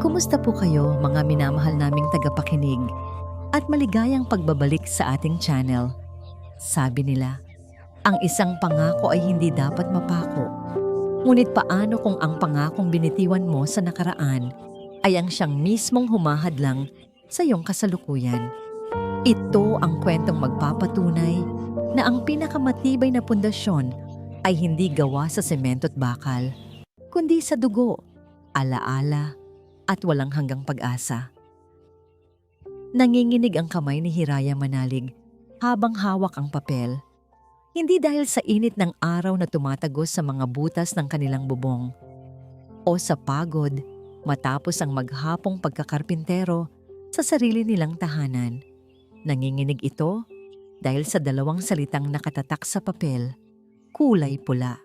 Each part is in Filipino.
Kumusta po kayo mga minamahal naming tagapakinig at maligayang pagbabalik sa ating channel? Sabi nila, ang isang pangako ay hindi dapat mapako. Ngunit paano kung ang pangakong binitiwan mo sa nakaraan ay ang siyang mismong humahadlang sa iyong kasalukuyan? Ito ang kwentong magpapatunay na ang pinakamatibay na pundasyon ay hindi gawa sa semento't bakal, kundi sa dugo, alaala, at walang hanggang pag-asa. Nanginginig ang kamay ni Hiraya Manalig habang hawak ang papel. Hindi dahil sa init ng araw na tumatagos sa mga butas ng kanilang bubong o sa pagod matapos ang maghapong pagkakarpintero sa sarili nilang tahanan. Nanginginig ito dahil sa dalawang salitang nakatatak sa papel, kulay pula,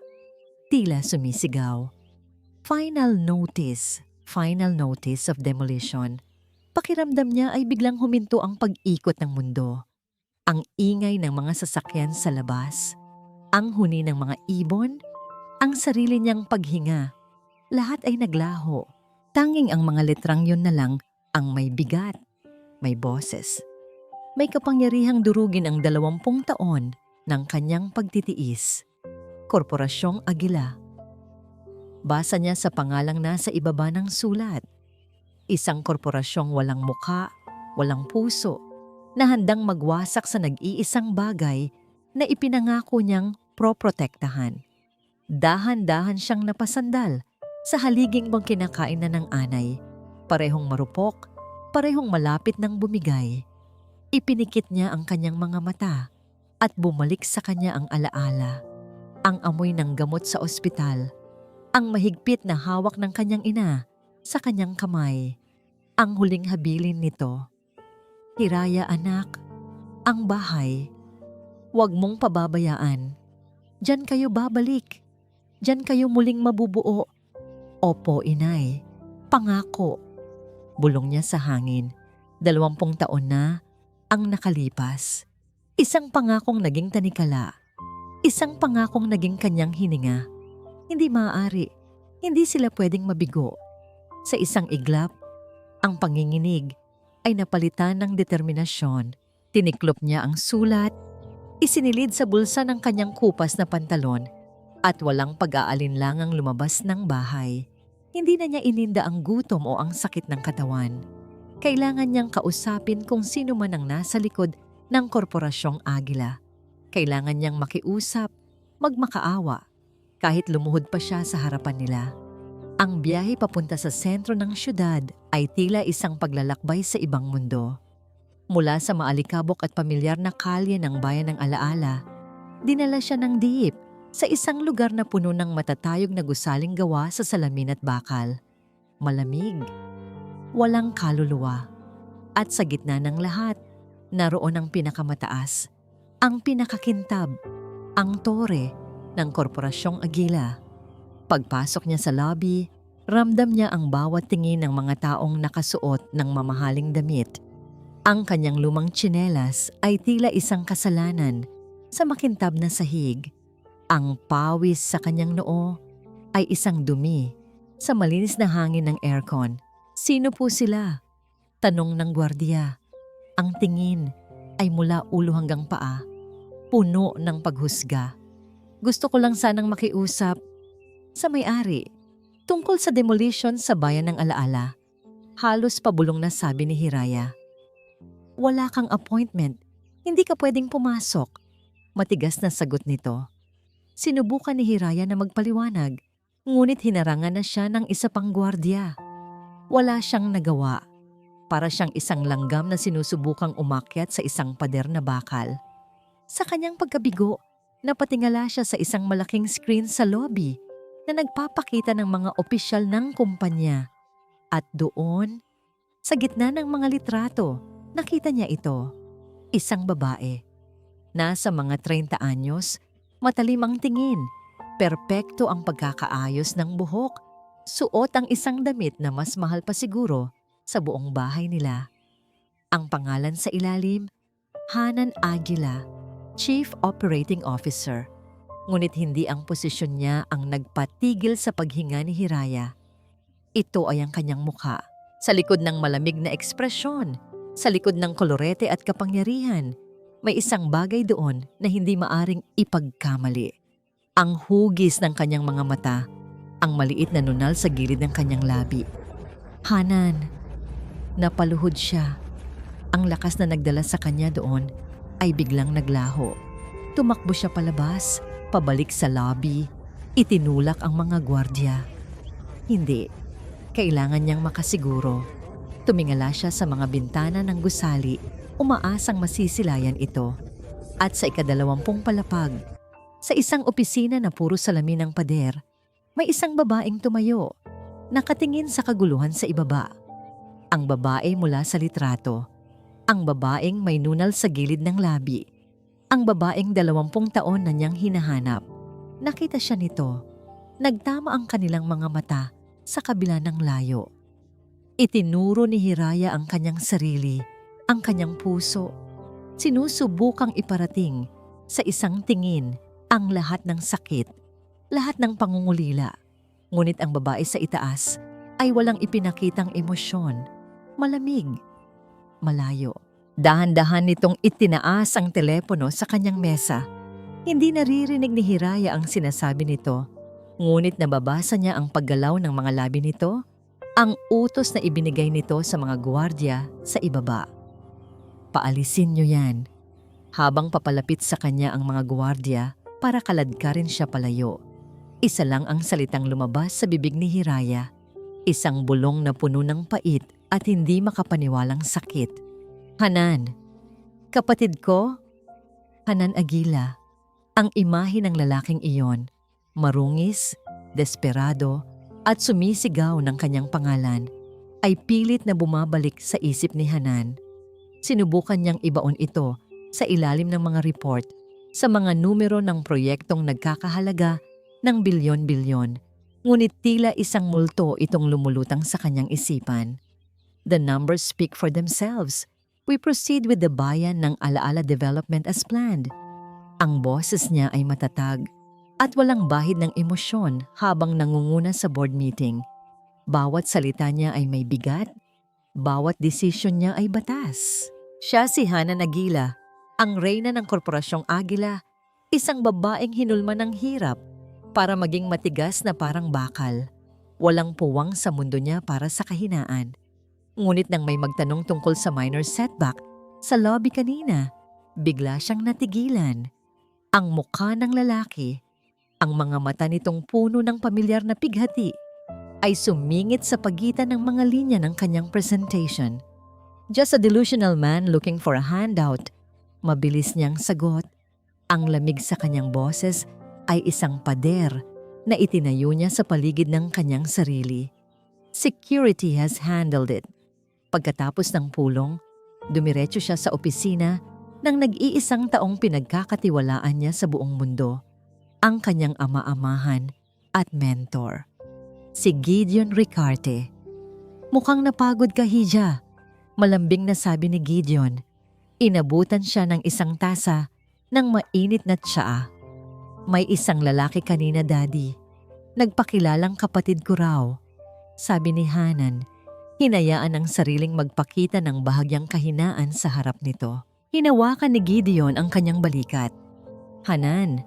tila sumisigaw. Final notice. Final notice of demolition. Pakiramdam niya ay biglang huminto ang pag-ikot ng mundo. Ang ingay ng mga sasakyan sa labas, ang huni ng mga ibon, ang sarili niyang paghinga. Lahat ay naglaho. Tanging ang mga letrang yun na lang ang may bigat, may boses. May kapangyarihang durugin ang 20 taon ng kanyang pagtitiis. Korporasyong Aguila. Basa niya sa pangalang nasa ibaba ng sulat. Isang korporasyong walang muka, walang puso, na handang magwasak sa nag-iisang bagay na ipinangako niyang proprotektahan. Dahan-dahan siyang napasandal sa haliging bang kinakain na ng anay. Parehong marupok, parehong malapit ng bumigay. Ipinikit niya ang kanyang mga mata at bumalik sa kanya ang alaala. Ang amoy ng gamot sa ospital. Ang mahigpit na hawak ng kanyang ina sa kanyang kamay. Ang huling habilin nito. Hiraya anak, ang bahay. Huwag mong pababayaan. Diyan kayo babalik. Diyan kayo muling mabubuo. Opo, inay. Pangako. Bulong niya sa hangin. 20 taon na ang nakalipas. Isang pangakong naging tanikala. Isang pangakong naging kanyang hininga. Hindi maaari. Hindi sila pwedeng mabigo. Sa isang iglap, ang panginginig ay napalitan ng determinasyon. Tiniklop niya ang sulat, isinilid sa bulsa ng kanyang kupas na pantalon at walang pag-aalinlangang lumabas ng bahay. Hindi na niya ininda ang gutom o ang sakit ng katawan. Kailangan niyang kausapin kung sino man ang nasa likod ng Korporasyong Aguila. Kailangan niyang makiusap, magmakaawa. Kahit lumuhod pa siya sa harapan nila. Ang biyahe papunta sa sentro ng syudad ay tila isang paglalakbay sa ibang mundo. Mula sa maalikabok at pamilyar na kalye ng bayan ng Alaala, dinala siya ng diip sa isang lugar na puno ng matatayog na gusaling gawa sa salamin at bakal. Malamig, walang kaluluwa. At sa gitna ng lahat, naroon ang pinakamataas, ang pinakakintab, ang tore ng Korporasyong Aguila. Pagpasok niya sa lobby, ramdam niya ang bawat tingin ng mga taong nakasuot ng mamahaling damit. Ang kanyang lumang tsinelas ay tila isang kasalanan sa makintab na sahig. Ang pawis sa kanyang noo ay isang dumi sa malinis na hangin ng aircon. Sino po sila? Tanong ng gwardiya. Ang tingin ay mula ulo hanggang paa, puno ng paghusga. Gusto ko lang sanang makiusap sa may-ari tungkol sa demolition sa bayan ng Alaala. Halos pabulong na sabi ni Hiraya. Wala kang appointment. Hindi ka pwedeng pumasok. Matigas na sagot nito. Sinubukan ni Hiraya na magpaliwanag, ngunit hinarangan na siya ng isa pang gwardiya. Wala siyang nagawa. Para siyang isang langgam na sinusubukang umakyat sa isang pader na bakal. Sa kanyang pagkabigo, napatingala siya sa isang malaking screen sa lobby na nagpapakita ng mga opisyal ng kumpanya. At doon, sa gitna ng mga litrato, nakita niya ito. Isang babae. Nasa mga 30 anyos, matalim ang tingin, perpekto ang pagkakaayos ng buhok, suot ang isang damit na mas mahal pa siguro sa buong bahay nila. Ang pangalan sa ilalim, Hanan Aguila, Chief Operating Officer. Ngunit hindi ang posisyon niya ang nagpatigil sa paghinga ni Hiraya. Ito ay ang kanyang mukha. Sa likod ng malamig na ekspresyon, sa likod ng kolorete at kapangyarihan, may isang bagay doon na hindi maaring ipagkamali. Ang hugis ng kanyang mga mata, ang maliit na nunal sa gilid ng kanyang labi. Hanan, napaluhod siya. Ang lakas na nagdala sa kanya doon ay biglang naglaho. Tumakbo siya palabas, pabalik sa lobby, itinulak ang mga gwardya. Hindi, kailangan niyang makasiguro. Tumingala siya sa mga bintana ng gusali, umaasang masisilayan ito. At sa ika-20 palapag, sa isang opisina na puro salamin ng pader, may isang babaeng tumayo, nakatingin sa kaguluhan sa ibaba. Ang babae mula sa litrato. Ang babaeng may nunal sa gilid ng labi. Ang babaeng 20 taon na niyang hinahanap. Nakita siya nito. Nagtama ang kanilang mga mata sa kabila ng layo. Itinuro ni Hiraya ang kanyang sarili, ang kanyang puso. Sinusubukang iparating sa isang tingin ang lahat ng sakit, lahat ng pangungulila. Ngunit ang babae sa itaas ay walang ipinakitang emosyon. Malamig, malayo. Dahan-dahan nitong itinaas ang telepono sa kanyang mesa. Hindi naririnig ni Hiraya ang sinasabi nito. Ngunit nababasa niya ang paggalaw ng mga labi nito, ang utos na ibinigay nito sa mga gwardya sa ibaba. Paalisin niyo yan. Habang papalapit sa kanya ang mga gwardya para kaladkarin siya palayo. Isa lang ang salitang lumabas sa bibig ni Hiraya. Isang bulong na puno ng pait at hindi makapaniwalang sakit. Hanan, kapatid ko? Hanan Aguila, ang imahe ng lalaking iyon, marungis, desperado, at sumisigaw ng kanyang pangalan, ay pilit na bumabalik sa isip ni Hanan. Sinubukan niyang ibaon ito sa ilalim ng mga report, sa mga numero ng proyektong nagkakahalaga ng bilyon-bilyon, ngunit tila isang multo itong lumulutang sa kanyang isipan. The numbers speak for themselves. We proceed with the bayan ng alaala development as planned. Ang boses niya ay matatag at walang bahid ng emosyon habang nangunguna sa board meeting. Bawat salita niya ay may bigat, bawat desisyon niya ay batas. Siya si Hanan Aguila, ang reyna ng Korporasyong Agila, isang babaeng hinulma ng hirap para maging matigas na parang bakal. Walang puwang sa mundo niya para sa kahinaan. Ngunit nang may magtanong tungkol sa minor setback sa lobby kanina, bigla siyang natigilan. Ang mukha ng lalaki, ang mga mata nitong puno ng pamilyar na pighati, ay sumingit sa pagitan ng mga linya ng kanyang presentation. Just a delusional man looking for a handout. Mabilis niyang sagot. Ang lamig sa kanyang boses ay isang pader na itinayo niya sa paligid ng kanyang sarili. Security has handled it. Pagkatapos ng pulong, dumiretso siya sa opisina ng nag-iisang taong pinagkakatiwalaan niya sa buong mundo, ang kanyang ama-amahan at mentor, si Gideon Ricarte. Mukhang napagod ka, Hija, malambing na sabi ni Gideon. Inabutan siya ng isang tasa ng mainit na tsaa. May isang lalaki kanina, Daddy. Nagpakilalang kapatid ko raw, sabi ni Hanan. Hinayaan ang sariling magpakita ng bahagyang kahinaan sa harap nito. Hinawakan ni Gideon ang kanyang balikat. Hanan,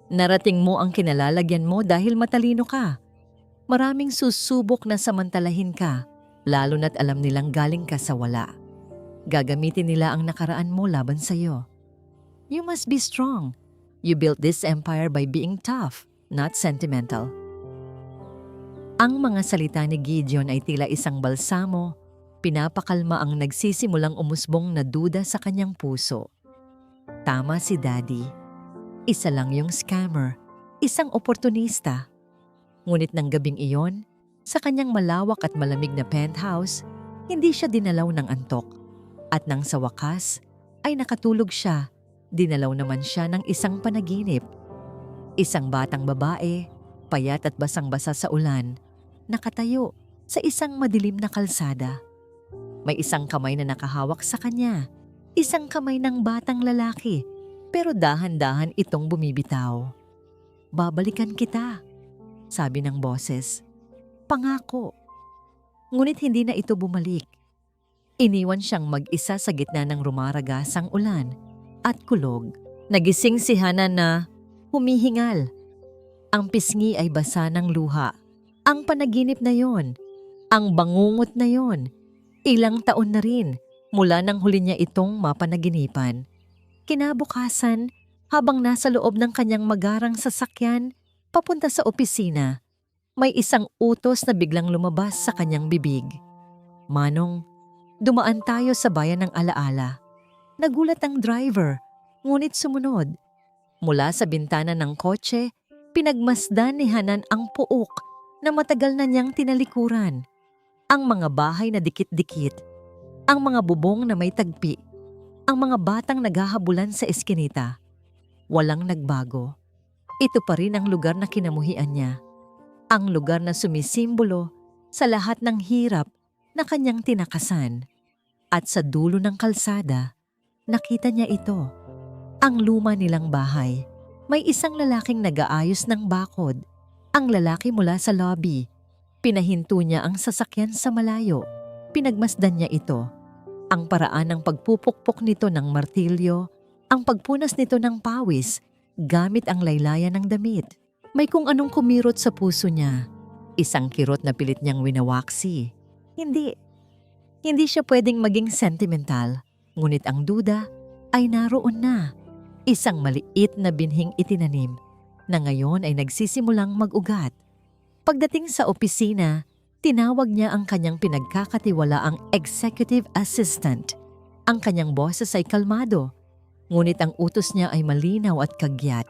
narating mo ang kinalalagyan mo dahil matalino ka. Maraming susubok na samantalahin ka, lalo na't alam nilang galing ka sa wala. Gagamitin nila ang nakaraan mo laban sa'yo. You must be strong. You built this empire by being tough, not sentimental. Ang mga salita ni Gideon ay tila isang balsamo, pinapakalma ang nagsisimulang umusbong na duda sa kanyang puso. Tama si Daddy. Isa lang yung scammer, isang oportunista. Ngunit ng gabing iyon, sa kanyang malawak at malamig na penthouse, hindi siya dinalaw ng antok. At nang sa wakas, ay nakatulog siya, dinalaw naman siya ng isang panaginip. Isang batang babae, payat at basang-basa sa ulan, nakatayo sa isang madilim na kalsada. May isang kamay na nakahawak sa kanya, isang kamay ng batang lalaki, pero dahan-dahan itong bumibitaw. Babalikan kita, sabi ng boses. Pangako. ngunit hindi na ito bumalik. Iniwan siyang mag-isa sa gitna ng rumaragasang ulan at kulog. Nagising si Hanan na humihingal. Ang pisngi ay basa ng luha. Ang panaginip na yon, ang bangungot na yon, ilang taon na rin mula nang huli niya itong mapanaginipan. Kinabukasan, habang nasa loob ng kanyang magarang sasakyan, papunta sa opisina, may isang utos na biglang lumabas sa kanyang bibig. "Manong, dumaan tayo sa bayan ng Alaala." Nagulat ang driver, ngunit sumunod. Mula sa bintana ng kotse, pinagmasdan ni Hanan ang puok na matagal na niyang tinalikuran. Ang mga bahay na dikit-dikit, ang mga bubong na may tagpi, ang mga batang naghahabulan sa eskinita. Walang nagbago. Ito pa rin ang lugar na kinamuhian niya. Ang lugar na sumisimbolo sa lahat ng hirap na kanyang tinakasan. At sa dulo ng kalsada, nakita niya ito. Ang luma nilang bahay. May isang lalaking nag-aayos ng bakod. Ang lalaki mula sa lobby. Pinahinto niya ang sasakyan sa malayo. Pinagmasdan niya ito. Ang paraan ng pagpupukpok nito ng martilyo, ang pagpunas nito ng pawis, gamit ang laylayan ng damit. May kung anong kumirot sa puso niya. Isang kirot na pilit niyang winawaksi. Hindi siya pwedeng maging sentimental, ngunit ang duda ay naroon na. Isang maliit na binhing itinanim na ngayon ay nagsisimulang mag-ugat. Pagdating sa opisina, tinawag niya ang kanyang pinagkakatiwalaang executive assistant. Ang kanyang boses ay kalmado, ngunit ang utos niya ay malinaw at kagyat.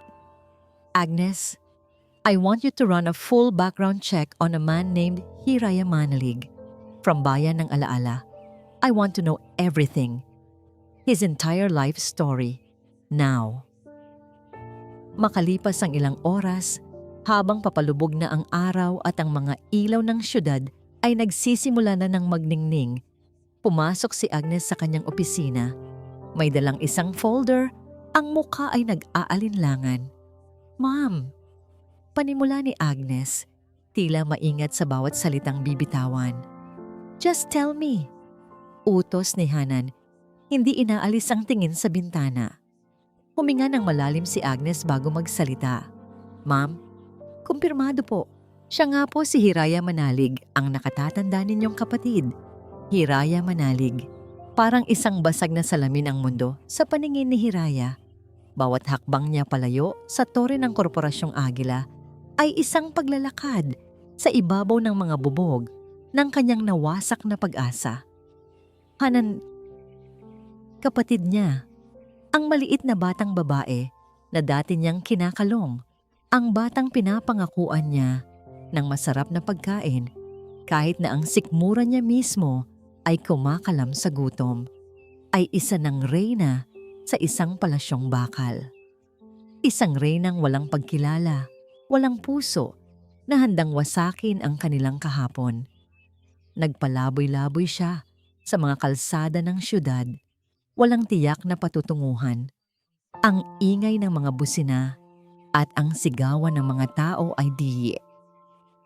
"Agnes, I want you to run a full background check on a man named Hiraya Manalig from bayan ng Alaala. I want to know everything. His entire life story. Now." Makalipas ang ilang oras, habang papalubog na ang araw at ang mga ilaw ng syudad ay nagsisimula na ng magningning, pumasok si Agnes sa kanyang opisina. May dalang isang folder, ang mukha ay nag-aalinlangan. "Ma'am," panimula ni Agnes, tila maingat sa bawat salitang bibitawan. "Just tell me." Utos ni Hanan, hindi inaalis ang tingin sa bintana. Huminga ng malalim si Agnes bago magsalita. "Ma'am, kumpirmado po. Siya nga po si Hiraya Manalig, ang nakatatanda ninyong kapatid." Hiraya Manalig. Parang isang basag na salamin ang mundo sa paningin ni Hiraya. Bawat hakbang niya palayo sa tore ng Korporasyong Agila ay isang paglalakad sa ibabaw ng mga bubog ng kanyang nawasak na pag-asa. Hanan, kapatid niya. Ang maliit na batang babae na dati niyang kinakalong. Ang batang pinapangakuan niya ng masarap na pagkain kahit na ang sikmura niya mismo ay kumakalam sa gutom. Ay isa ng reyna sa isang palasyong bakal. Isang reynang walang pagkilala, walang puso, na handang wasakin ang kanilang kahapon. Nagpalaboy-laboy siya sa mga kalsada ng syudad. Walang tiyak na patutunguhan. Ang ingay ng mga busina at ang sigawan ng mga tao ay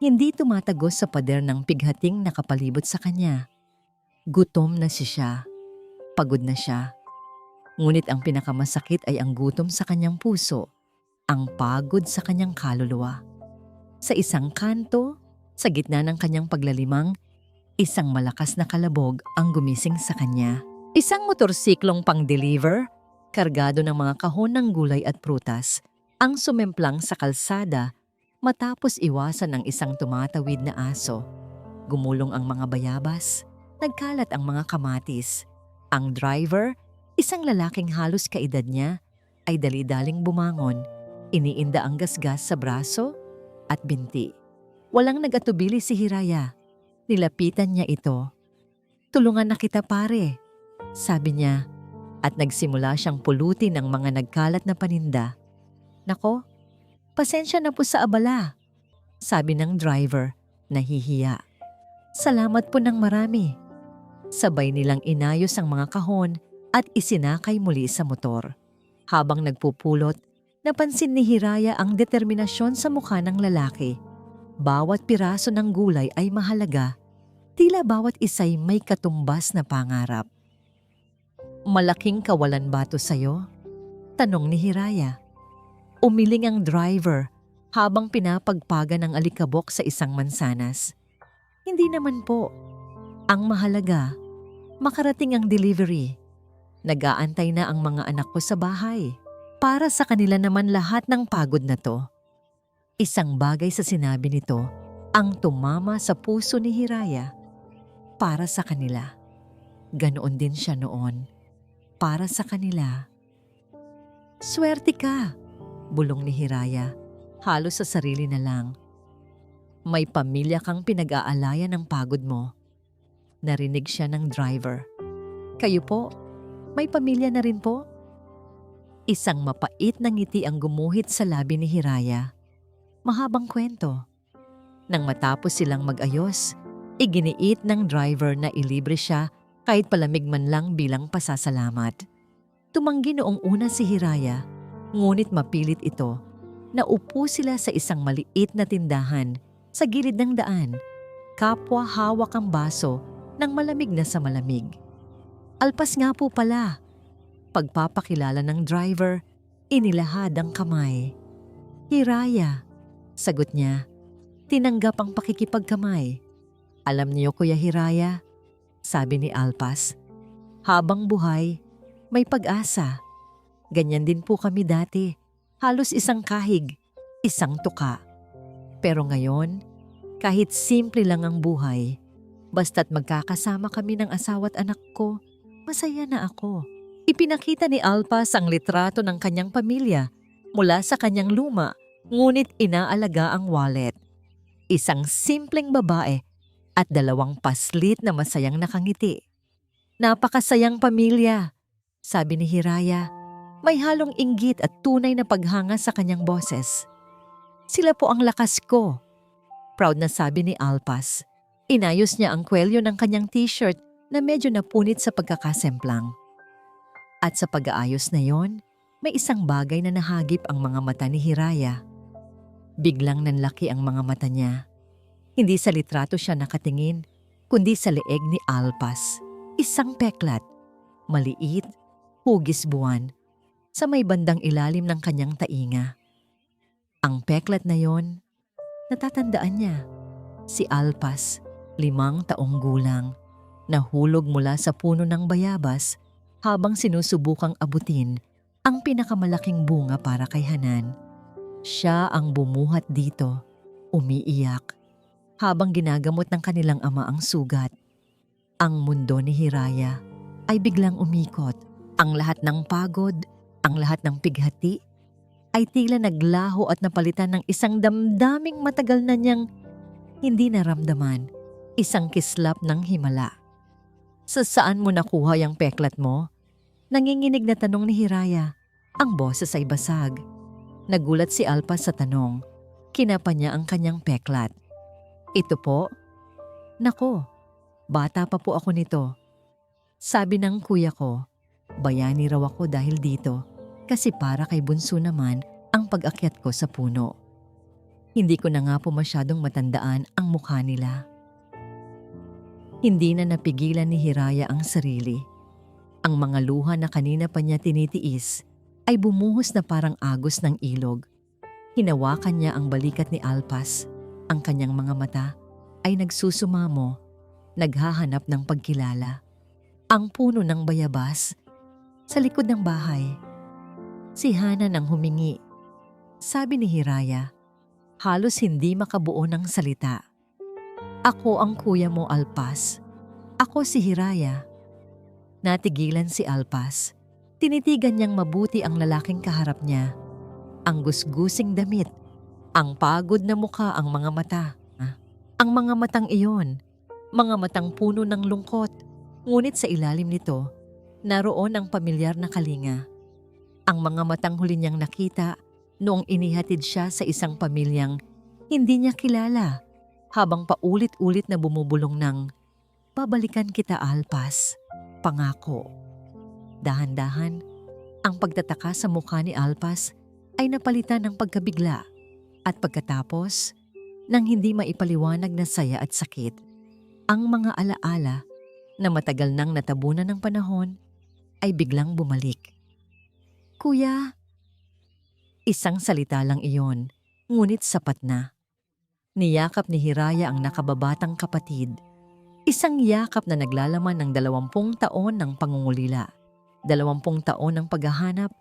hindi tumatagos sa pader ng pighating nakapalibot sa kanya. Gutom na siya. Pagod na siya. Ngunit ang pinakamasakit ay ang gutom sa kanyang puso, ang pagod sa kanyang kaluluwa. Sa isang kanto, sa gitna ng kanyang paglalimang, isang malakas na kalabog ang gumising sa kanya. Isang motorsiklong pang-deliver, kargado ng mga kahon ng gulay at prutas, ang sumemplang sa kalsada matapos iwasan ng isang tumatawid na aso. Gumulong ang mga bayabas, nagkalat ang mga kamatis. Ang driver, isang lalaking halos kaedad niya, ay dali-daling bumangon, iniinda ang gasgas sa braso at binti. Walang nag-atubili si Hiraya. Nilapitan niya ito. "Tulungan na kita, pare," sabi niya, at nagsimula siyang pulutin ang mga nagkalat na paninda. "Nako, pasensya na po sa abala," sabi ng driver, nahihiya. "Salamat po ng marami." Sabay nilang inayos ang mga kahon at isinakay muli sa motor. Habang nagpupulot, napansin ni Hiraya ang determinasyon sa mukha ng lalaki. Bawat piraso ng gulay ay mahalaga. Tila bawat isa'y may katumbas na pangarap. Malaking kawalan ba to sa'yo? Tanong ni Hiraya. Umiling ang driver habang pinapagpagan ng alikabok sa isang mansanas. Hindi naman po. Ang mahalaga, makarating ang delivery. Nag-aantay na ang mga anak ko sa bahay. Para sa kanila naman lahat ng pagod na to. Isang bagay sa sinabi nito ang tumama sa puso ni Hiraya. Para sa kanila. Ganoon din siya noon. Para sa kanila. Swerte ka, bulong ni Hiraya, halos sa sarili na lang. May pamilya kang pinag-aalayan ng pagod mo. Narinig siya ng driver. Kayo po, may pamilya na rin po? Isang mapait na ngiti ang gumuhit sa labi ni Hiraya. Mahabang kwento. Nang matapos silang mag-ayos, iginiit ng driver na ilibre siya kahit palamig man lang bilang pasasalamat. Tumanggi noong una si Hiraya, ngunit mapilit ito. Naupo sila sa isang maliit na tindahan sa gilid ng daan. Kapwa hawak ang baso ng malamig na sa malamig. Alpas nga po pala. Pagpapakilala ng driver, inilahad ang kamay. Hiraya, sagot niya. Tinanggap ang pakikipagkamay. Alam niyo Kuya Hiraya, sabi ni Alpas. Habang buhay, may pag-asa. Ganyan din po kami dati. Halos isang kahig, isang tuka. Pero ngayon, kahit simple lang ang buhay, basta't magkakasama kami ng asawa't anak ko, masaya na ako. Ipinakita ni Alpas ang litrato ng kanyang pamilya mula sa kanyang luma, ngunit inaalaga ang wallet. Isang simpleng babae at 2 paslit na masayang nakangiti. Napakasayang pamilya, sabi ni Hiraya. May halong inggit at tunay na paghanga sa kanyang boses. Sila po ang lakas ko. Proud na sabi ni Alpas. Inayos niya ang kwelyo ng kanyang t-shirt na medyo napunit sa pagkakasemplang. At sa pag-aayos na yon, may isang bagay na nahagip ang mga mata ni Hiraya. Biglang nanlaki ang mga mata niya. Hindi sa litrato siya nakatingin, kundi sa leeg ni Alpas. Isang peklat, maliit, hugis buwan, sa may bandang ilalim ng kanyang tainga. Ang peklat na yon, natatandaan niya. Si Alpas, 5 taong gulang, nahulog mula sa puno ng bayabas habang sinusubukang abutin ang pinakamalaking bunga para kay Hanan. Siya ang bumuhat dito, umiiyak, habang ginagamot ng kanilang ama ang sugat. Ang mundo ni Hiraya ay biglang umikot. Ang lahat ng pagod, ang lahat ng pighati, ay tila naglaho at napalitan ng isang damdaming matagal na niyang hindi naramdaman, isang kislap ng himala. Sa saan mo nakuha yung peklat mo? Nanginginig na tanong ni Hiraya. Ang boses ay basag. Nagulat si Alpas sa tanong. Kinapa niya ang kanyang peklat. Ito po? Nako, bata pa po ako nito. Sabi ng kuya ko, bayani raw ako dahil dito kasi para kay bunso naman ang pag-akyat ko sa puno. Hindi ko na nga po masyadong matandaan ang mukha nila. Hindi na napigilan ni Hiraya ang sarili. Ang mga luha na kanina pa niya tinitiis ay bumuhos na parang agos ng ilog. Hinawakan niya ang balikat ni Alpas. Ang kanyang mga mata ay nagsusumamo, naghahanap ng pagkilala. Ang puno ng bayabas sa likod ng bahay. Si Hanan ang humingi. Sabi ni Hiraya, halos hindi makabuo ng salita. Ako ang kuya mo, Alpas. Ako si Hiraya. Natigilan si Alpas. Tinitigan niyang mabuti ang lalaking kaharap niya. Ang gusgusing damit, ang pagod na mukha, ang mga mata. Ang mga matang iyon, mga matang puno ng lungkot. Ngunit sa ilalim nito, naroon ang pamilyar na kalinga. Ang mga matang huli niyang nakita noong inihatid siya sa isang pamilyang hindi niya kilala, habang paulit-ulit na bumubulong ng, "Babalikan kita, Alpas. Pangako." Dahan-dahan, ang pagtataka sa mukha ni Alpas ay napalitan ng pagkabigla at pagkatapos ng hindi maipaliwanag na saya at sakit. Ang mga alaala na matagal nang natabunan ng panahon ay biglang bumalik. Kuya, isang salita lang iyon, ngunit sapat na. Niyakap ni Hiraya ang nakababatang kapatid. Isang yakap na naglalaman ng 20 taon ng pangungulila, 20 taon ng paghahanap,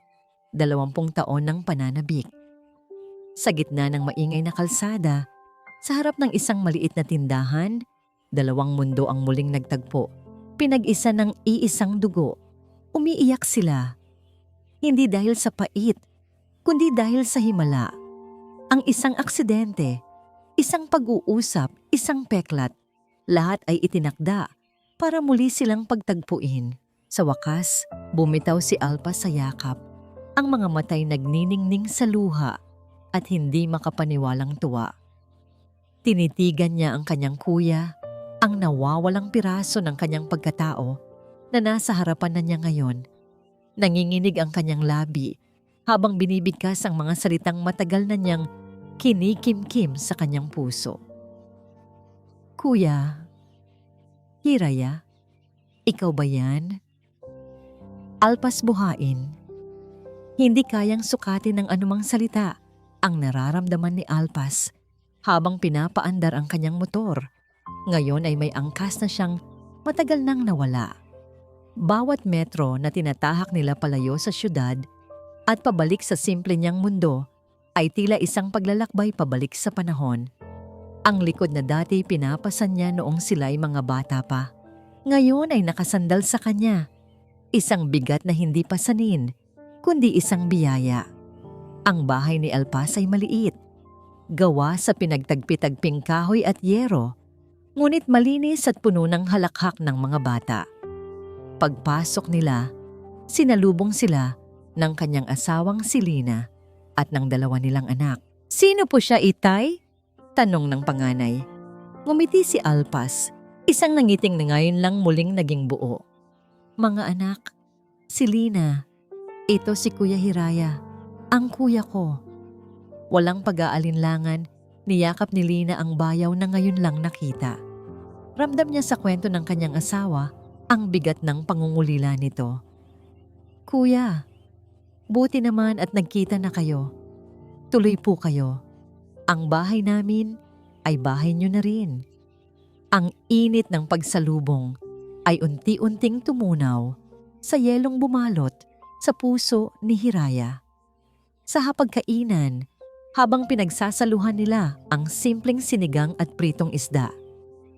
20 taon ng pananabik. Sa gitna ng maingay na kalsada, sa harap ng isang maliit na tindahan, 2 mundo ang muling nagtagpo. Pinag-isa ng iisang dugo. Umiiyak sila. Hindi dahil sa pait, kundi dahil sa himala. Ang isang aksidente, isang pag-uusap, isang peklat, lahat ay itinakda para muli silang pagtagpuin. Sa wakas, bumitaw si Alpa sa yakap. Ang mga matay nagniningning sa luha at hindi makapaniwalang tuwa. Tinitigan niya ang kanyang kuya, ang nawawalang piraso ng kanyang pagkatao na nasa harapan na niya ngayon. Nanginginig ang kanyang labi habang binibigkas ang mga salitang matagal na niyang kinikimkim sa kanyang puso. Kuya, Hiraya, ikaw ba yan? Alpas buhain. Hindi kayang sukatin ng anumang salita ang nararamdaman ni Alpas habang pinapaandar ang kanyang motor. Ngayon ay may angkas na siyang matagal nang nawala. Bawat metro na tinatahak nila palayo sa syudad at pabalik sa simple niyang mundo ay tila isang paglalakbay pabalik sa panahon. Ang likod na dati pinapasan niya noong sila'y mga bata pa. Ngayon ay nakasandal sa kanya. Isang bigat na hindi pasanin, kundi isang biyaya. Ang bahay ni Alpas ay maliit. Gawa sa pinagtagpi-tagping kahoy at yero, ngunit malinis at puno ng halakhak ng mga bata. Pagpasok nila, sinalubong sila ng kanyang asawang si Lina at ng 2 nilang anak. Sino po siya, Itay? Tanong ng panganay. Ngumiti si Alpas, isang nangiting na ngayon lang muling naging buo. Mga anak, si Lina, ito si Kuya Hiraya, ang kuya ko. Walang pag-aalinlangan, niyakap ni Lina ang bayaw na ngayon lang nakita. Ramdam niya sa kwento ng kanyang asawa ang bigat ng pangungulila nito. Kuya, buti naman at nagkita na kayo. Tuloy po kayo. Ang bahay namin ay bahay niyo na rin. Ang init ng pagsalubong ay unti-unting tumunaw sa yelong bumalot sa puso ni Hiraya. Sa hapagkainan, habang pinagsasaluhan nila ang simpleng sinigang at pritong isda.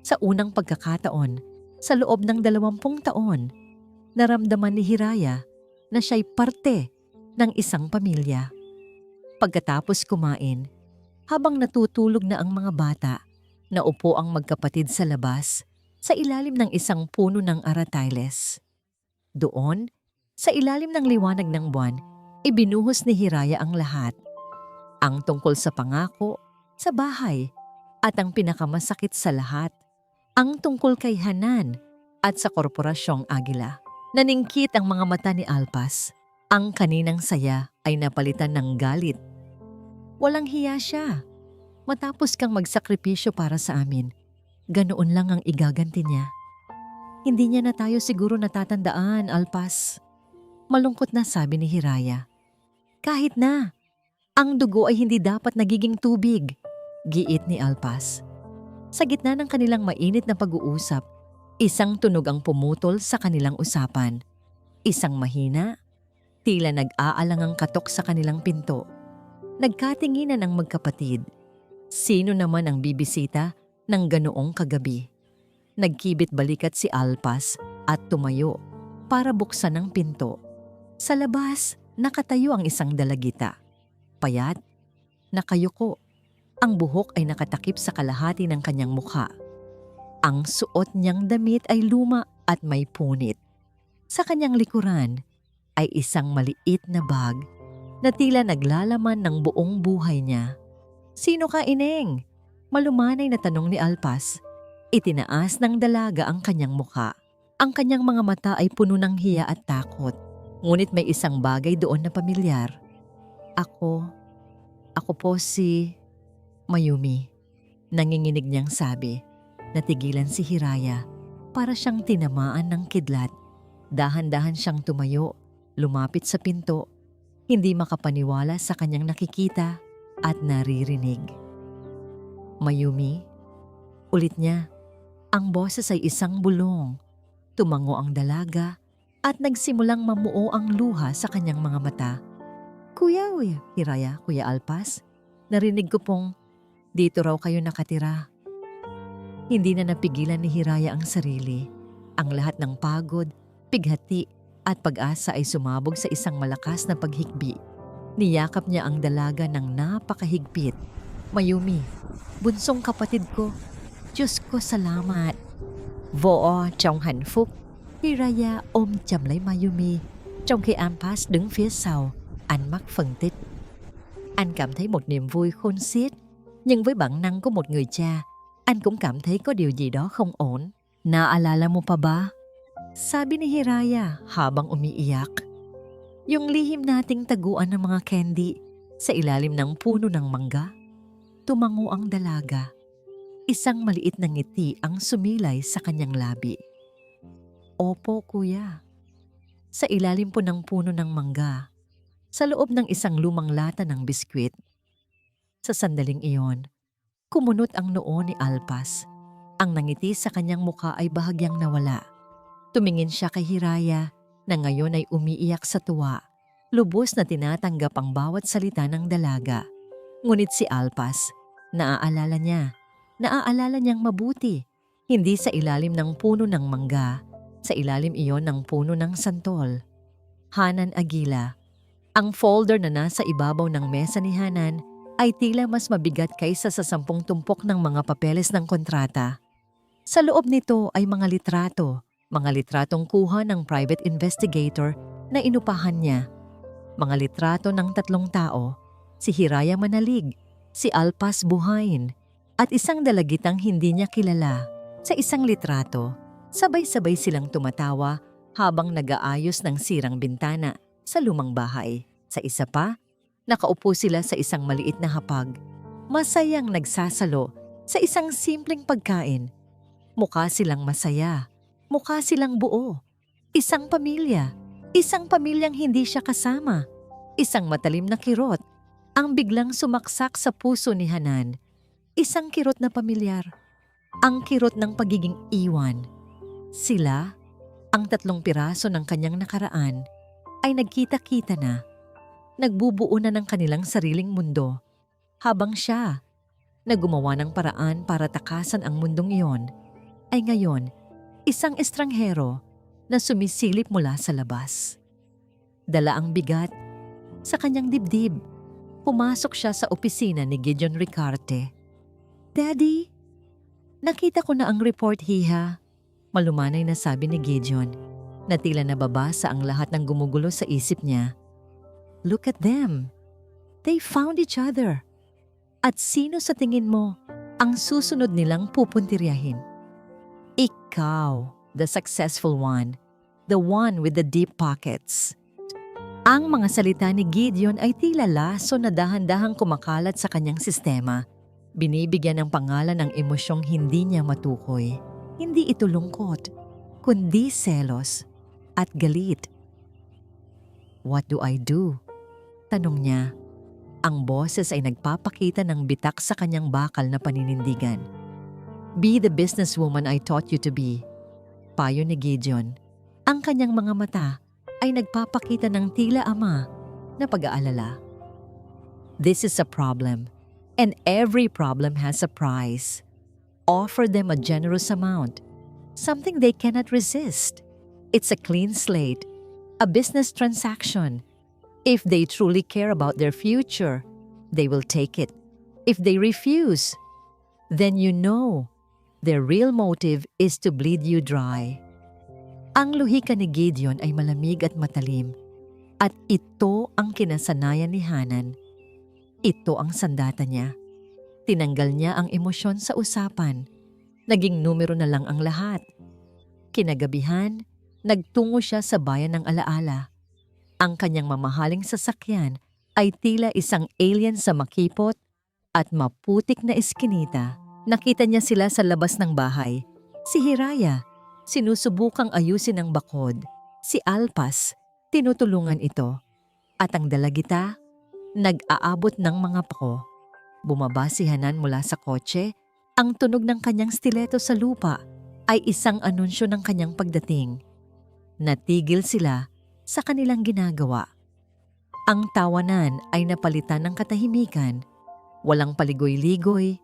Sa unang pagkakataon, sa loob ng 20 taon, naramdaman ni Hiraya na siya'y parte ng isang pamilya. Pagkatapos kumain, habang natutulog na ang mga bata, naupo ang magkapatid sa labas sa ilalim ng isang puno ng aratiles. Doon, sa ilalim ng liwanag ng buwan, ibinuhos ni Hiraya ang lahat. Ang tungkol sa pangako, sa bahay, at ang pinakamasakit sa lahat, ang tungkol kay Hanan at sa korporasyong Agila. Naningkit ang mga mata ni Alpas. Ang kaninang saya ay napalitan ng galit. Walang hiya siya. Matapos kang magsakripisyo para sa amin, ganoon lang ang igaganti niya. Hindi niya na tayo siguro natatandaan, Alpas. Malungkot na sabi ni Hiraya. Kahit na. Ang dugo ay hindi dapat nagiging tubig, giit ni Alpas. Sa gitna ng kanilang mainit na pag-uusap, isang tunog ang pumutol sa kanilang usapan. Isang mahina, tila nag-aalangang katok sa kanilang pinto. Nagkatinginan ang magkapatid. Sino naman ang bibisita ng ganoong kagabi? Nagkibit balikat si Alpas at tumayo para buksan ang pinto. Sa labas, nakatayo ang isang dalagita. Payat, nakayuko. Ang buhok ay nakatakip sa kalahati ng kanyang mukha. Ang suot niyang damit ay luma at may punit. Sa kanyang likuran ay isang maliit na bag na tila naglalaman ng buong buhay niya. Sino ka, Ineng? Malumanay na tanong ni Alpas. Itinaas ng dalaga ang kanyang mukha. Ang kanyang mga mata ay puno ng hiya at takot. Ngunit may isang bagay doon na pamilyar. Ako po si Mayumi, nanginginig niyang sabi. Natigilan si Hiraya para siyang tinamaan ng kidlat. Dahan-dahan siyang tumayo, lumapit sa pinto, hindi makapaniwala sa kanyang nakikita at naririnig. Mayumi, ulit niya. Ang boses ay isang bulong. Tumango ang dalaga at nagsimulang mamuo ang luha sa kanyang mga mata. Kuya, Hiraya, Kuya Alpas, narinig ko pong dito raw kayo nakatira. Hindi na napigilan ni Hiraya ang sarili. Ang lahat ng pagod, pighati at pag-asa ay sumabog sa isang malakas na paghikbi. Niyakap niya ang dalaga ng napakahigpit. Mayumi, bunsong kapatid ko, Diyos ko salamat. Vô trong hạnh phúc, Hiraya ôm chầm lấy Mayumi, trong khi Ampas đứng phía sau, ánh mắt phân tích. Anh cảm thấy một niềm vui khôn xiết, nhưng với bản năng của một người cha, anh cũng cảm thấy có điều gì đó không ổn. Naalala mo pa ba? Sabi ni Hiraya habang umiiyak. Yung lihim nating taguan ng mga candy sa ilalim ng puno ng mangga. Tumango ang dalaga. Isang maliit na ngiti ang sumilay sa kanyang labi. Opo, kuya. Sa ilalim po ng puno ng mangga, sa loob ng isang lumang lata ng biskwit. Sa sandaling iyon, kumunot ang noo ni Alpas. Ang nangiti sa kanyang muka ay bahagyang nawala. Tumingin siya kay Hiraya na ngayon ay umiiyak sa tuwa. Lubos na tinatanggap ang bawat salita ng dalaga. Ngunit si Alpas, naaalala niyang mabuti. Hindi sa ilalim ng puno ng mangga, sa ilalim iyon ng puno ng santol. Hanan Aguila. Ang folder na nasa ibabaw ng mesa ni Hanan ay tila mas mabigat kaysa sa 10 tumpok ng mga papeles ng kontrata. Sa loob nito ay mga litratong kuha ng private investigator na inupahan niya. Mga litrato ng 3 tao, si Hiraya Manalig, si Alpas Buhain, at isang dalagitang hindi niya kilala. Sa isang litrato, sabay-sabay silang tumatawa habang nag-aayos ng sirang bintana sa lumang bahay. Sa isa pa, nakaupo sila sa isang maliit na hapag, masayang nagsasalo sa isang simpleng pagkain. Mukha silang masaya, mukha silang buo. Isang pamilyang hindi siya kasama. Isang matalim na kirot ang biglang sumaksak sa puso ni Hanan. Isang kirot na pamilyar, ang kirot ng pagiging iwan. Sila, ang 3 piraso ng kanyang nakaraan, ay nagkita-kita na. Nagbubuo na ng kanilang sariling mundo. Habang siya, na gumawa ng paraan para takasan ang mundong iyon, ay ngayon, isang estranghero na sumisilip mula sa labas. Dala ang bigat sa kanyang dibdib. Pumasok siya sa opisina ni Gideon Ricarte. Daddy, nakita ko na ang report, Hiha. Malumanay na sabi ni Gideon, na tila nababasa ang lahat ng gumugulo sa isip niya. Look at them. They found each other. At sino sa tingin mo ang susunod nilang pupuntiryahin? Ikaw, the successful one. The one with the deep pockets. Ang mga salita ni Gideon ay tila laso na dahan-dahang kumakalat sa kanyang sistema. Binibigyan ng pangalan ng emosyong hindi niya matukoy. Hindi ito lungkot, kundi selos at galit. What do I do? Tanong niya. Ang boses ay nagpapakita ng bitak sa kanyang bakal na paninindigan. Be the businesswoman I taught you to be. Payo ni Gideon. Ang kanyang mga mata ay nagpapakita ng tila ama na pag-aalala. This is a problem, and every problem has a price. Offer them a generous amount, something they cannot resist. It's a clean slate, a business transaction. If they truly care about their future, they will take it. If they refuse, then you know their real motive is to bleed you dry. Ang luhika ni Gideon ay malamig at matalim, at ito ang kinasanayan ni Hanan. Ito ang sandata niya. Tinanggal niya ang emosyon sa usapan. Naging numero na lang ang lahat. Kinagabihan, nagtungo siya sa bayan ng alaala. Ang kanyang mamahaling sasakyan ay tila isang alien sa makipot at maputik na eskinita. Nakita niya sila sa labas ng bahay. Si Hiraya, sinusubukang ayusin ang bakod. Si Alpas, tinutulungan ito. At ang dalagita, nag-aabot ng mga pako. Bumaba si Hanan mula sa kotse. Ang tunog ng kanyang stiletto sa lupa ay isang anunsyo ng kanyang pagdating. Natigil sila sa kanilang ginagawa. Ang tawanan ay napalitan ng katahimikan. Walang paligoy-ligoy.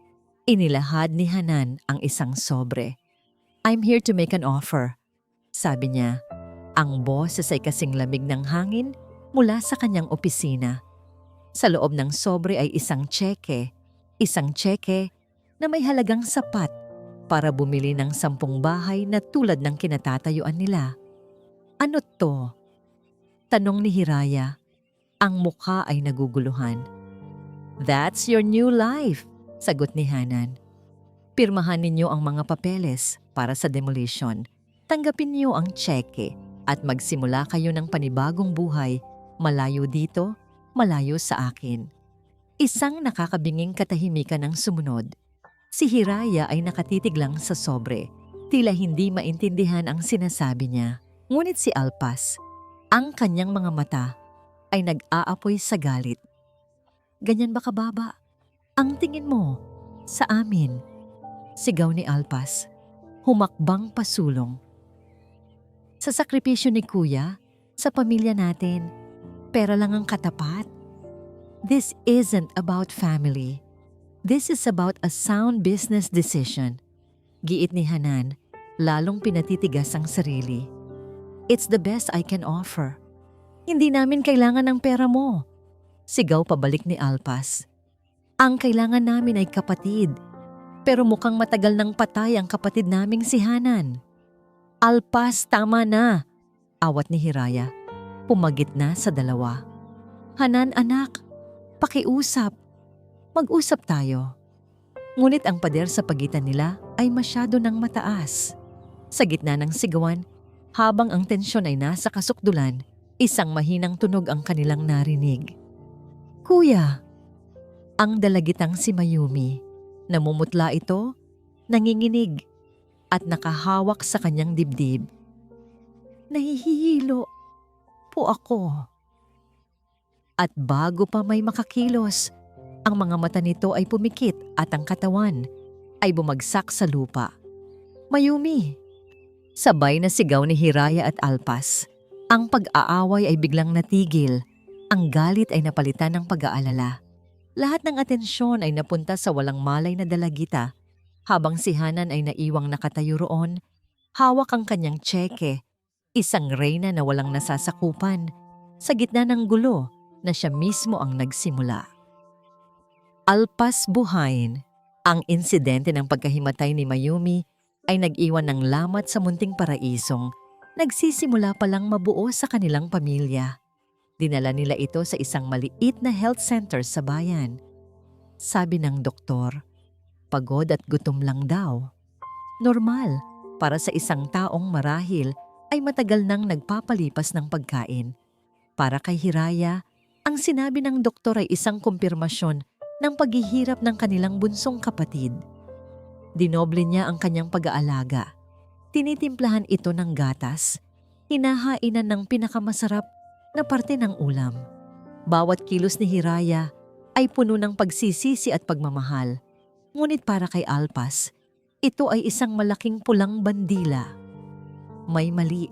Inilahad ni Hanan ang isang sobre. "I'm here to make an offer," sabi niya. Ang boses ay kasing lamig ng hangin mula sa kanyang opisina. Sa loob ng sobre ay isang tseke na may halagang sapat para bumili ng 10 bahay na tulad ng kinatatayuan nila. "Ano to?" tanong ni Hiraya. Ang mukha ay naguguluhan. "That's your new life," sagot ni Hanan. "Pirmahan ninyo ang mga papeles para sa demolition. Tanggapin niyo ang tseke at magsimula kayo ng panibagong buhay, malayo dito, malayo sa akin." Isang nakakabinging katahimikan ang sumunod. Si Hiraya ay nakatitig lang sa sobre. Tila hindi maintindihan ang sinasabi niya. Ngunit si Alpas, ang kanyang mga mata ay nag-aapoy sa galit. "Ganyan ba kababa ang tingin mo sa amin?" sigaw ni Alpas. Humakbang pasulong. "Sa sakripisyo ni Kuya, sa pamilya natin, pera lang ang katapat. This isn't about family. This is about a sound business decision." Giit ni Hanan, lalong pinatitigas ang sarili. "It's the best I can offer." "Hindi namin kailangan ng pera mo," sigaw pabalik ni Alpas. "Ang kailangan namin ay kapatid. Pero mukhang matagal nang patay ang kapatid naming si Hanan." "Alpas, tama na," awat ni Hiraya. Pumagit na sa dalawa. "Hanan anak, pakiusap. Mag-usap tayo." Ngunit ang pader sa pagitan nila ay masyado nang mataas. Sa gitna ng sigawan, habang ang tensyon ay nasa kasukdulan, isang mahinang tunog ang kanilang narinig. "Kuya!" Ang dalagitang si Mayumi. Namumutla ito, nanginginig, at nakahawak sa kanyang dibdib. "Nahihilo po ako." At bago pa may makakilos, ang mga mata nito ay pumikit at ang katawan ay bumagsak sa lupa. "Mayumi!" Sabay na sigaw ni Hiraya at Alpas. Ang pag-aaway ay biglang natigil. Ang galit ay napalitan ng pag-aalala. Lahat ng atensyon ay napunta sa walang malay na dalagita, habang si Hanan ay naiwang nakatayo roon, hawak ang kanyang tseke, isang reyna na walang nasasakupan, sa gitna ng gulo na siya mismo ang nagsimula. Alpas buhayin. Ang insidente ng pagkahimatay ni Mayumi ay nag-iwan ng lamat sa munting paraisong nagsisimula palang mabuo sa kanilang pamilya. Dinala nila ito sa isang maliit na health center sa bayan. Sabi ng doktor, pagod at gutom lang daw. Normal para sa isang taong marahil ay matagal nang nagpapalipas ng pagkain. Para kay Hiraya, ang sinabi ng doktor ay isang kumpirmasyon ng paghihirap ng kanilang bunsong kapatid. Dinoble niya ang kanyang pag-aalaga. Tinitimplahan ito ng gatas, hinahainan ng pinakamasarap na parte ng ulam. Bawat kilos ni Hiraya ay puno ng pagsisisi at pagmamahal. Ngunit para kay Alpas, ito ay isang malaking pulang bandila. May mali.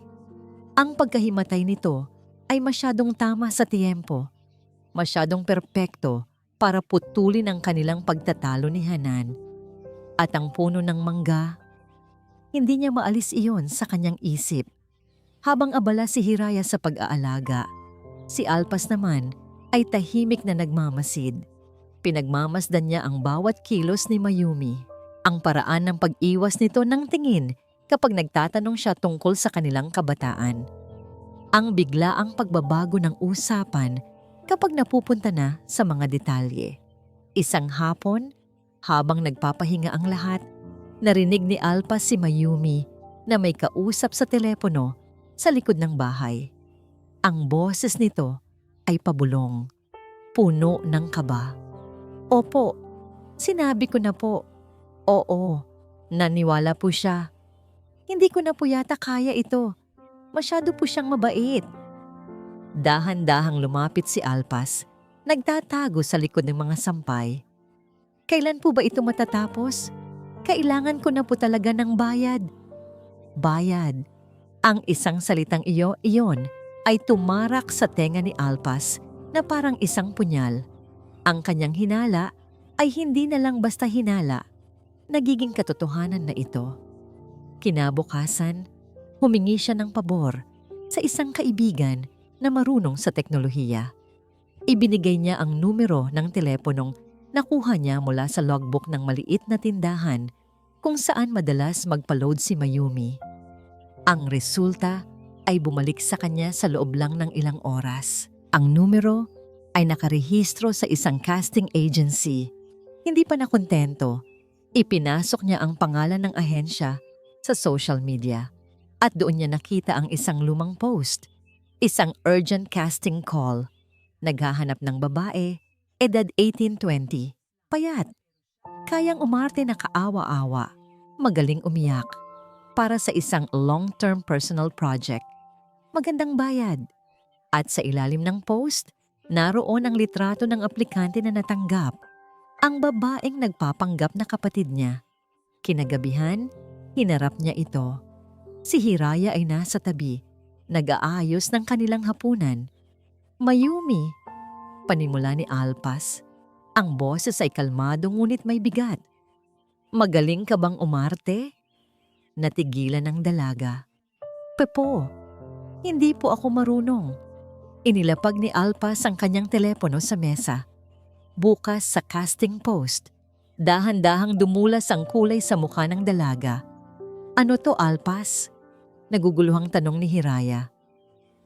Ang pagkahimatay nito ay masyadong tama sa tiyempo, masyadong perpekto para putulin ang kanilang pagtatalo ni Hanan. At ang puno ng mangga, hindi niya maalis iyon sa kanyang isip. Habang abala si Hiraya sa pag-aalaga, si Alpas naman ay tahimik na nagmamasid. Pinagmamasdan niya ang bawat kilos ni Mayumi, ang paraan ng pag-iwas nito ng tingin kapag nagtatanong siya tungkol sa kanilang kabataan. Ang biglaang pagbabago ng usapan kapag napupunta na sa mga detalye. Isang hapon, habang nagpapahinga ang lahat, narinig ni Alpas si Mayumi na may kausap sa telepono sa likod ng bahay. Ang boses nito ay pabulong, puno ng kaba. "Opo, sinabi ko na po. Oo, naniwala po siya. Hindi ko na po yata kaya ito. Masyado po siyang mabait. Dahan-dahang lumapit si Alpas, nagtatago sa likod ng mga sampay. Kailan po ba ito matatapos? Kailangan ko na po talaga ng bayad. Bayad. Ang isang salitang iyon ay tumarak sa tenga ni Alpas na parang isang punyal. Ang kanyang hinala ay hindi na lang basta hinala. Nagiging katotohanan na ito. Kinabukasan, humingi siya ng pabor sa isang kaibigan na marunong sa teknolohiya. Ibinigay niya ang numero ng teleponong nakuha niya mula sa logbook ng maliit na tindahan kung saan madalas magpa-load si Mayumi. Ang resulta ay bumalik sa kanya sa loob lang ng ilang oras. Ang numero ay nakarehistro sa isang casting agency. Hindi pa nakontento, ipinasok niya ang pangalan ng ahensya sa social media at doon niya nakita ang isang lumang post, isang urgent casting call. Naghahanap ng babae, edad 18-20, payat, kayang umarte na kaawa-awa, magaling umiyak, para sa isang long-term personal project. Magandang bayad. At sa ilalim ng post, naroon ang litrato ng aplikante na natanggap, ang babaeng nagpapanggap na kapatid niya. Kinagabihan, hinarap niya ito. Si Hiraya ay nasa tabi, nag-aayos ng kanilang hapunan. Mayumi, panimula ni Alpas. Ang boses ay kalmado ngunit may bigat. Magaling ka bang umarte? Natigilan ng dalaga. Pepo, hindi po ako marunong. Inilapag ni Alpas ang kanyang telepono sa mesa. Bukas sa casting post, dahan-dahang dumulas ang kulay sa mukha ng dalaga. Ano to, Alpas? Naguguluhang tanong ni Hiraya.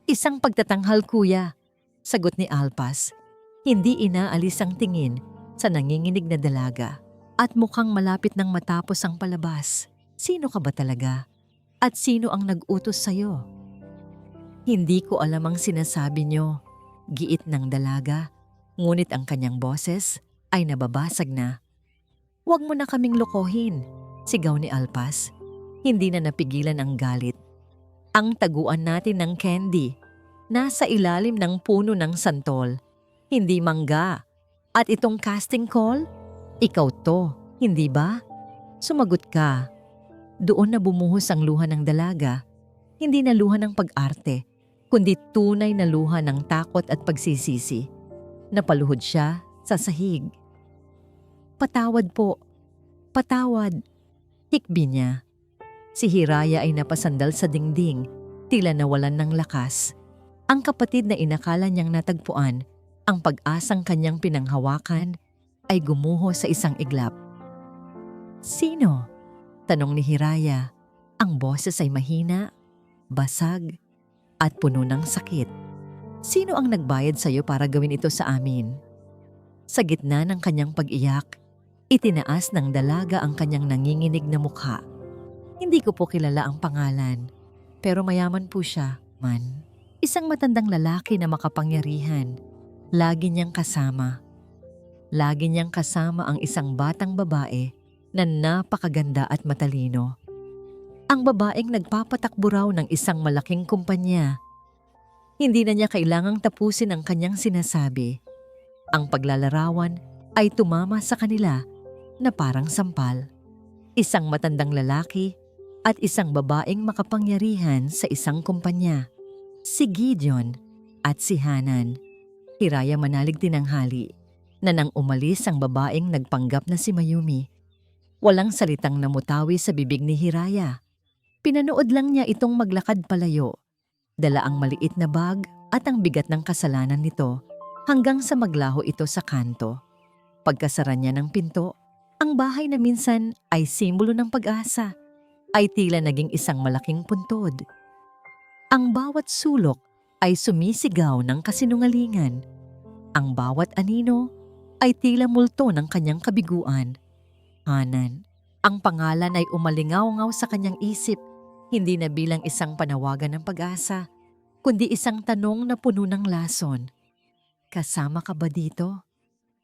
Isang pagtatanghal, kuya. Sagot ni Alpas, hindi inaalis ang tingin sa nanginginig na dalaga at mukhang malapit nang matapos ang palabas. Sino ka ba talaga? At sino ang nag-utos sa'yo? Hindi ko alam ang sinasabi nyo, giit ng dalaga, ngunit ang kanyang boses ay nababasag na. Huwag mo na kaming lokohin, sigaw ni Alpas. Hindi na napigilan ang galit. Ang taguan natin ng candy, nasa ilalim ng puno ng santol, hindi mangga. At itong casting call, ikaw to, hindi ba? Sumagot ka. Doon na bumuhos ang luha ng dalaga, hindi na luha ng pag-arte, kundi tunay na luha ng takot at pagsisisi. Napaluhod siya sa sahig. Patawad po, patawad, hikbi niya. Si Hiraya ay napasandal sa dingding, tila nawalan ng lakas. Ang kapatid na inakala niyang natagpuan, ang pag-asang kanyang pinanghawakan, ay gumuho sa isang iglap. Sino? Tanong ni Hiraya. Ang boses ay mahina, basag, at puno ng sakit. Sino ang nagbayad sa iyo para gawin ito sa amin? Sa gitna ng kanyang pag-iyak, itinaas ng dalaga ang kanyang nanginginig na mukha. Hindi ko po kilala ang pangalan, pero mayaman po siya, man. Isang matandang lalaki na makapangyarihan. Lagi niyang kasama. Lagi niyang kasama ang isang batang babae na napakaganda at matalino. Ang babaeng nagpapatakbo raw ng isang malaking kumpanya. Hindi na niya kailangang tapusin ang kanyang sinasabi. Ang paglalarawan ay tumama sa kanila na parang sampal. Isang matandang lalaki at isang babaeng makapangyarihan sa isang kumpanya. Si Gideon at si Hanan. Hiraya manalig tinanghali na nang umalis ang babaeng nagpanggap na si Mayumi. Walang salitang namutawi sa bibig ni Hiraya. Pinanood lang niya itong maglakad palayo. Dala ang maliit na bag at ang bigat ng kasalanan nito hanggang sa maglaho ito sa kanto. Pagkasara niya ng pinto, ang bahay na minsan ay simbolo ng pag-asa ay tila naging isang malaking puntod. Ang bawat sulok ay sumisigaw ng kasinungalingan. Ang bawat anino ay tila multo ng kanyang kabiguan. Hanan, ang pangalan ay umalingaw-ngaw sa kanyang isip, hindi na bilang isang panawagan ng pag-asa, kundi isang tanong na puno ng lason. Kasama ka ba dito?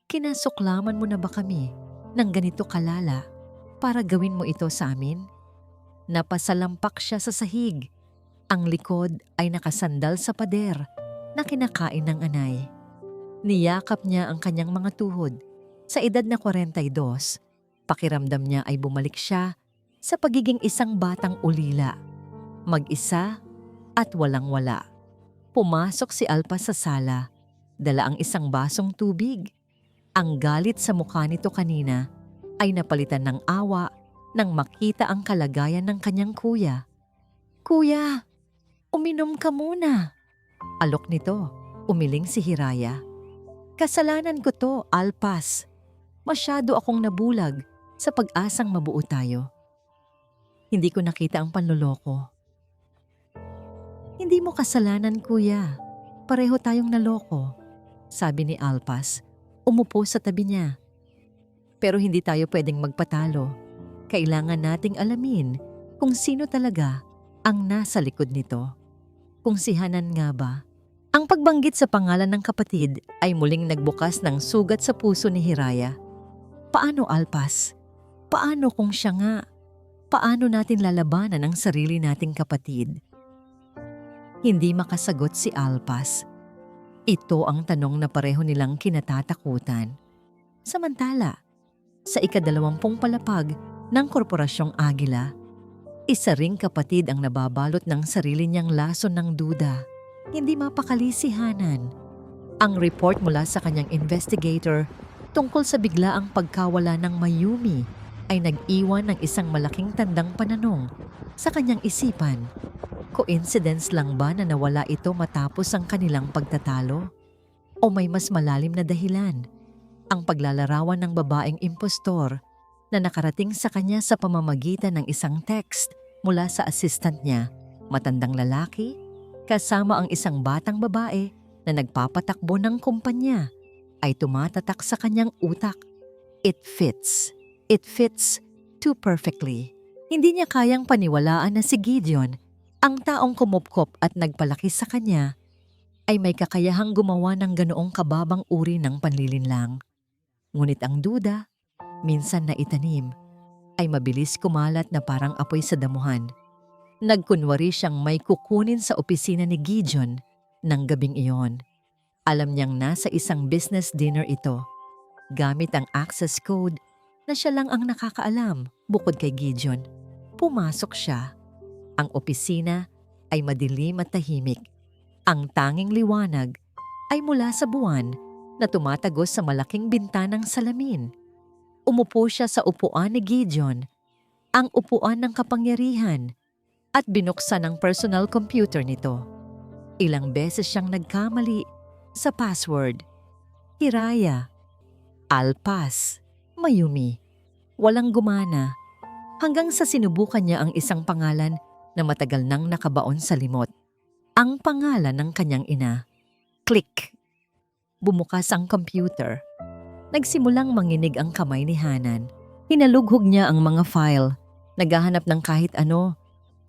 Kinasuklaman mo na ba kami ng ganito kalala? para gawin mo ito sa amin? Napasalampak siya sa sahig. Ang likod ay nakasandal sa pader na kinakain ng anay. Niyakap niya ang kanyang mga tuhod. Sa edad na 42, pakiramdam niya ay bumalik siya sa pagiging isang batang ulila. Mag-isa at walang-wala. Pumasok si Alpa sa sala. Dala ang isang basong tubig. Ang galit sa mukha nito kanina ay napalitan ng awa nang makita ang kalagayan ng kanyang kuya. "Kuya, uminom ka muna." Alok nito, umiling si Hiraya. "Kasalanan ko to, Alpas. Masyado akong nabulag sa pag-asang mabuo tayo. Hindi ko nakita ang panloloko." "Hindi mo kasalanan, kuya. Pareho tayong naloko," sabi ni Alpas. Umupo sa tabi niya. "Pero hindi tayo pwedeng magpatalo. Kailangan nating alamin kung sino talaga ang nasa likod nito. Kung si Hanan nga ba?" Ang pagbanggit sa pangalan ng kapatid ay muling nagbukas ng sugat sa puso ni Hiraya. "Paano, Alpas? Paano kung siya nga? Paano natin lalabanan ang sarili nating kapatid?" Hindi makasagot si Alpas. Ito ang tanong na pareho nilang kinatatakutan. Samantala, sa ika-20 palapag ng Korporasyong Agila, isa ring kapatid ang nababalot ng sarili niyang lason ng duda. Hindi mapakali si Hanan. Ang report mula sa kanyang investigator tungkol sa biglaang pagkawala ng Mayumi ay nag-iwan ng isang malaking tandang pananong sa kanyang isipan. Coincidence lang ba na nawala ito matapos ang kanilang pagtatalo? O may mas malalim na dahilan? Ang paglalarawan ng babaeng impostor na nakarating sa kanya sa pamamagitan ng isang text mula sa assistant niya, matandang lalaki, kasama ang isang batang babae na nagpapatakbo ng kumpanya, ay tumatatak sa kanyang utak. It fits. It fits too perfectly. Hindi niya kayang paniwalaan na si Gideon, ang taong kumupkop at nagpalaki sa kanya, ay may kakayahang gumawa ng ganoong kababang uri ng panlilinlang. Ngunit ang duda, minsan na itanim, ay mabilis kumalat na parang apoy sa damuhan. Nagkunwari siyang may kukunin sa opisina ni Gideon ng gabing iyon. Alam niyang nasa isang business dinner ito. Gamit ang access code na siya lang ang nakakaalam bukod kay Gideon. Pumasok siya. Ang opisina ay madilim at tahimik. Ang tanging liwanag ay mula sa buwan na tumatagos sa malaking bintanang salamin. Umupo siya sa upuan ni Gideon, ang upuan ng kapangyarihan, at binuksan ang personal computer nito. Ilang beses siyang nagkamali sa password. Hiraya, Alpas, Mayumi. Walang gumana hanggang sa sinubukan niya ang isang pangalan na matagal nang nakabaon sa limot. Ang pangalan ng kanyang ina. Click. Bumukas ang computer. Nagsimulang manginig ang kamay ni Hanan. Hinalughog niya ang mga file. Naghahanap ng kahit ano,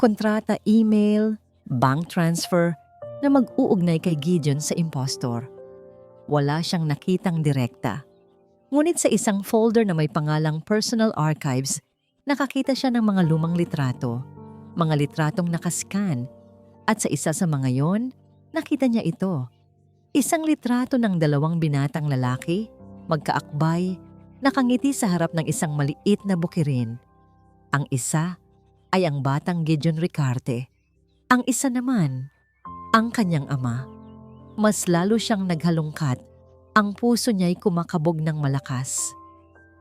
kontrata, email, bank transfer na mag-uugnay kay Gideon sa impostor. Wala siyang nakitang direkta. Ngunit sa isang folder na may pangalang Personal Archives, nakakita siya ng mga lumang litrato, mga litratong nakascan, at sa isa sa mga yon, nakita niya ito. Isang litrato ng 2 binatang lalaki, magkaakbay, nakangiti sa harap ng isang maliit na bukirin. Ang isa ay ang batang Gideon Ricarte. Ang isa naman, ang kanyang ama. Mas lalo siyang naghalungkat. Ang puso niya'y kumakabog ng malakas.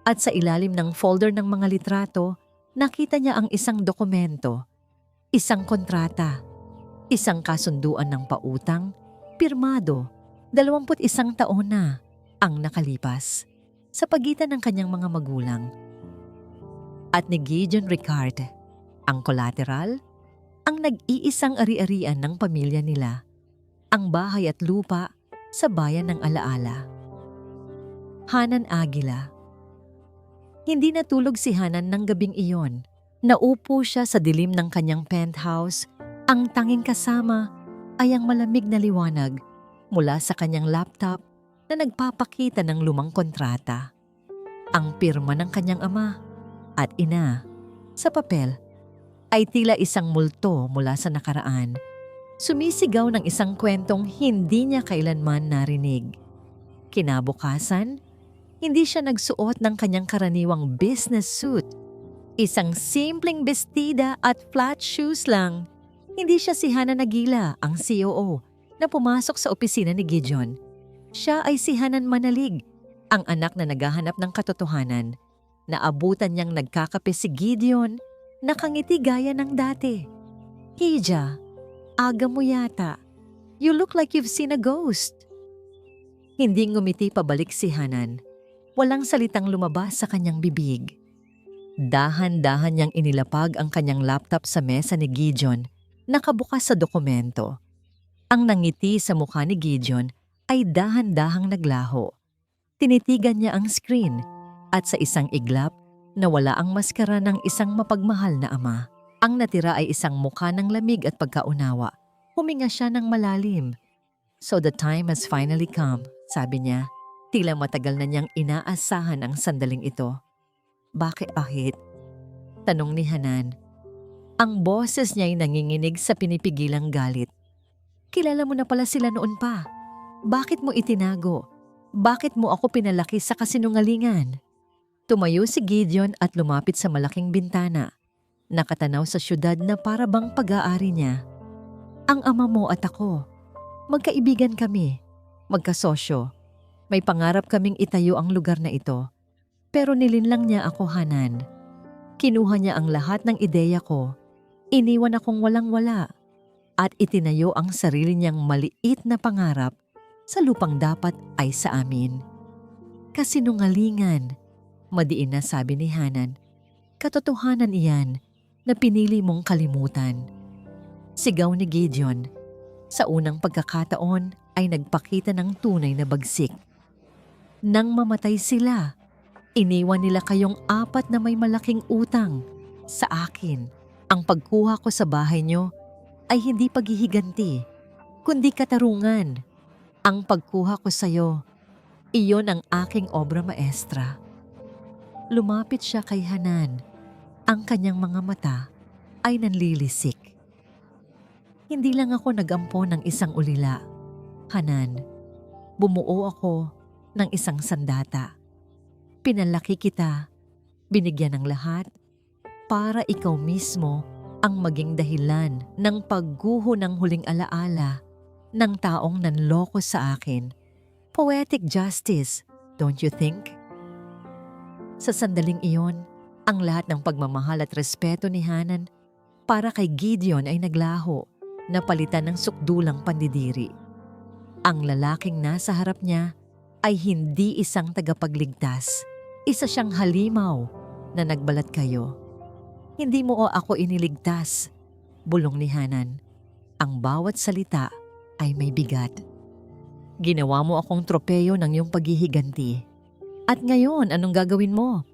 At sa ilalim ng folder ng mga litrato, nakita niya ang isang dokumento, isang kontrata, isang kasunduan ng pautang, pirmado, 21 taon na ang nakalipas sa pagitan ng kanyang mga magulang. At ni Gideon Ricarte, ang collateral, ang nag-iisang ari-arian ng pamilya nila, ang bahay at lupa sa bayan ng Alaala. Hanan Agila. Hindi natulog si Hanan ng gabing iyon. Naupo siya sa dilim ng kanyang penthouse. Ang tanging kasama ay ang malamig na liwanag mula sa kanyang laptop na nagpapakita ng lumang kontrata. Ang pirma ng kanyang ama. at ina. Sa papel ay tila isang multo mula sa nakaraan. Sumisigaw ng isang kwentong hindi niya kailanman narinig. Kinabukasan, hindi siya nagsuot ng kanyang karaniwang business suit. Isang simpleng bestida at flat shoes lang. Hindi siya si Hanan Aguila, ang COO, na pumasok sa opisina ni Gideon. Siya ay si Hanan Manalig, ang anak na naghahanap ng katotohanan. Naabutan niyang nagkakape si Gideon, nakangiti gaya ng dati. "Hija, aga mo yata. You look like you've seen a ghost." Hindi ngumiti pabalik si Hanan. Walang salitang lumabas sa kanyang bibig. Dahan-dahan niyang inilapag ang kanyang laptop sa mesa ni Gideon, nakabukas sa dokumento. Ang nangiti sa mukha ni Gideon ay dahan-dahang naglaho. Tinitigan niya ang screen at sa isang iglap nawala ang maskara ng isang mapagmahal na ama. Ang natira ay isang mukha ng lamig at pagkaunawa. Huminga siya ng malalim. "So the time has finally come," sabi niya. Tila matagal na niyang inaasahan ang sandaling ito. "Bakit?" tanong ni Hanan. Ang boses niya ay nanginginig sa pinipigilang galit. "Kilala mo na pala sila noon pa. Bakit mo itinago? Bakit mo ako pinalaki sa kasinungalingan?" Tumayo si Gideon at lumapit sa malaking bintana. Nakatanaw sa syudad na para bang pag-aari niya. "Ang ama mo at ako. Magkaibigan kami. Magkasosyo. May pangarap kaming itayo ang lugar na ito. Pero nilinlang niya ako, Hanan. Kinuha niya ang lahat ng ideya ko. Iniwan akong walang-wala. At itinayo ang sarili niyang maliit na pangarap sa lupang dapat ay sa amin." "Kasinungalingan," madiin na sabi ni Hanan. "Katotohanan iyan na pinili mong kalimutan." Sigaw ni Gideon. Sa unang pagkakataon ay nagpakita ng tunay na bagsik. "Nang mamatay sila, iniwan nila kayong apat na may malaking utang sa akin. Ang pagkuha ko sa bahay niyo ay hindi paghihiganti, kundi katarungan. Ang pagkuha ko sa iyo, iyon ang aking obra maestra." Lumapit siya kay Hanan. Ang kanyang mga mata ay nanlilisik. "Hindi lang ako nagampo ng isang ulila, Hanan. Bumuo ako ng isang sandata. Pinalaki kita, binigyan ng lahat, para ikaw mismo ang maging dahilan ng pagguho ng huling alaala ng taong nanloko sa akin. Poetic justice, don't you think?" Sa sandaling iyon, ang lahat ng pagmamahal at respeto ni Hanan para kay Gideon ay naglaho, napalitan ng sukdulang pandidiri. Ang lalaking nasa harap niya ay hindi isang tagapagligtas. Isa siyang halimaw na nagbalat kayo. "Hindi mo o ako iniligtas," bulong ni Hanan. "Ang bawat salita ay may bigat. Ginawa mo akong tropeyo ng iyong paghihiganti. At ngayon, anong gagawin mo?"